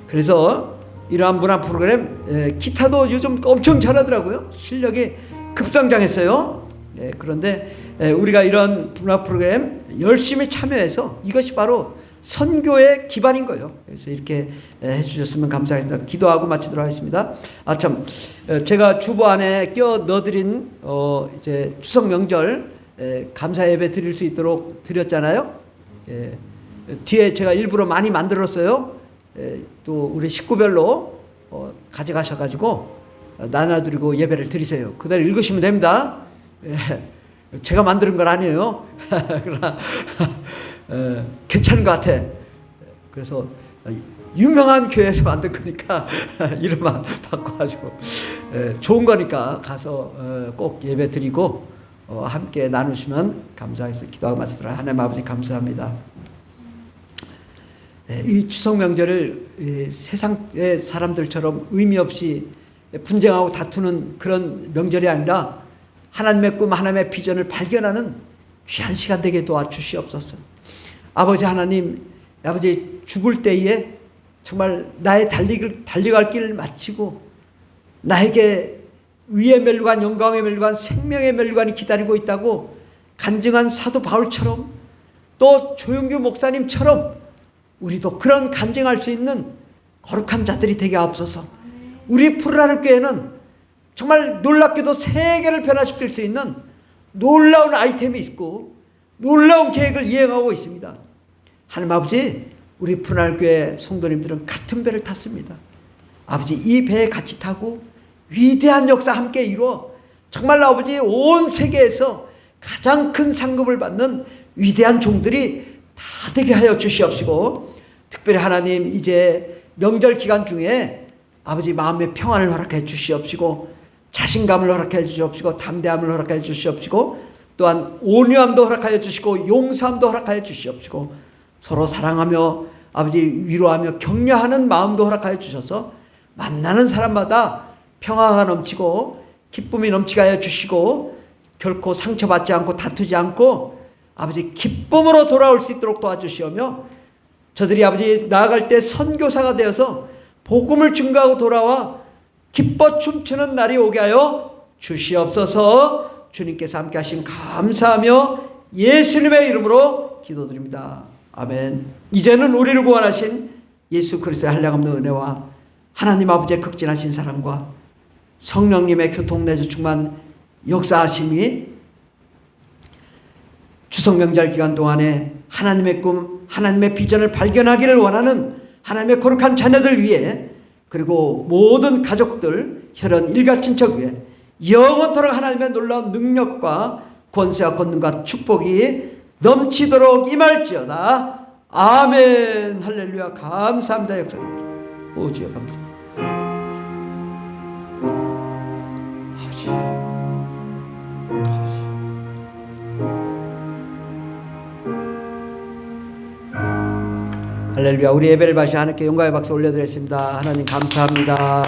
Speaker 1: 그래서 이러한 문화 프로그램, 기타도 요즘 엄청 잘하더라고요. 실력이 급성장했어요. 그런데 우리가 이런 문화 프로그램 열심히 참여해서 이것이 바로 선교의 기반인 거예요. 그래서 이렇게 해주셨으면 감사하겠습니다. 기도하고 마치도록 하겠습니다. 제가 주보 안에 껴 넣어드린 이제 추석 명절 감사 예배 드릴 수 있도록 드렸잖아요. 뒤에 제가 일부러 많이 만들었어요. 또 우리 식구별로 가져가셔가지고 나눠드리고 예배를 드리세요. 그대로 읽으시면 됩니다. 제가 만드는 건 아니에요. 그러나 괜찮은 것 같아. 그래서 유명한 교회에서 만든 거니까 이름만 바꿔가지고 좋은 거니까 가서 꼭 예배 드리고 함께 나누시면 감사해서 기도하고 마치도록. 하나님 아버지 감사합니다. 이 추석 명절을 세상의 사람들처럼 의미 없이 분쟁하고 다투는 그런 명절이 아니라 하나님의 꿈, 하나님의 비전을 발견하는 귀한 시간 되게 도와주시옵소서. 아버지 하나님, 아버지 죽을 때에 정말 나의 달려갈 길을 마치고 나에게 위의 멸류관, 영광의 멸류관, 생명의 멸류관이 기다리고 있다고 간증한 사도 바울처럼, 또 조용규 목사님처럼 우리도 그런 간증할 수 있는 거룩한 자들이 되게 하옵소서. 우리 푸르나를 교회는 정말 놀랍게도 세계를 변화시킬 수 있는 놀라운 아이템이 있고 놀라운 계획을 이행하고 있습니다. 하나님 아버지, 우리 분할교회 성도님들은 같은 배를 탔습니다. 아버지, 이 배에 같이 타고 위대한 역사 함께 이루어 정말 아버지 온 세계에서 가장 큰 상급을 받는 위대한 종들이 다 되게 하여 주시옵시고, 특별히 하나님 이제 명절 기간 중에 아버지 마음의 평안을 허락해 주시옵시고, 자신감을 허락해 주시옵시고, 담대함을 허락해 주시옵시고, 또한 온유함도 허락하여 주시고 용서함도 허락하여 주시옵시고, 서로 사랑하며 아버지 위로하며 격려하는 마음도 허락하여 주셔서 만나는 사람마다 평화가 넘치고 기쁨이 넘치게 하여 주시고, 결코 상처받지 않고 다투지 않고 아버지 기쁨으로 돌아올 수 있도록 도와주시오며, 저들이 아버지 나아갈 때 선교사가 되어서 복음을 증거하고 돌아와 기뻐 춤추는 날이 오게 하여 주시옵소서. 주님께서 함께 하신 감사하며 예수님의 이름으로 기도드립니다. 아멘. 이제는 우리를 구원하신 예수 그리스도의 한량없는 은혜와 하나님 아버지의 극진하신 사랑과 성령님의 교통내주 충만 역사하심이 추석 명절 기간 동안에 하나님의 꿈, 하나님의 비전을 발견하기를 원하는 하나님의 거룩한 자녀들 위해, 그리고 모든 가족들, 혈연 일가친척 위해 영원토록 하나님의 놀라운 능력과 권세와 권능과 축복이 넘치도록 임할지어다. 아멘. 할렐루야. 감사합니다. 역사님. 오 주여 감사합니다. 할렐루야. 우리 예배를 마시 하나님께 영광의 박수 올려드렸습니다. 하나님 감사합니다.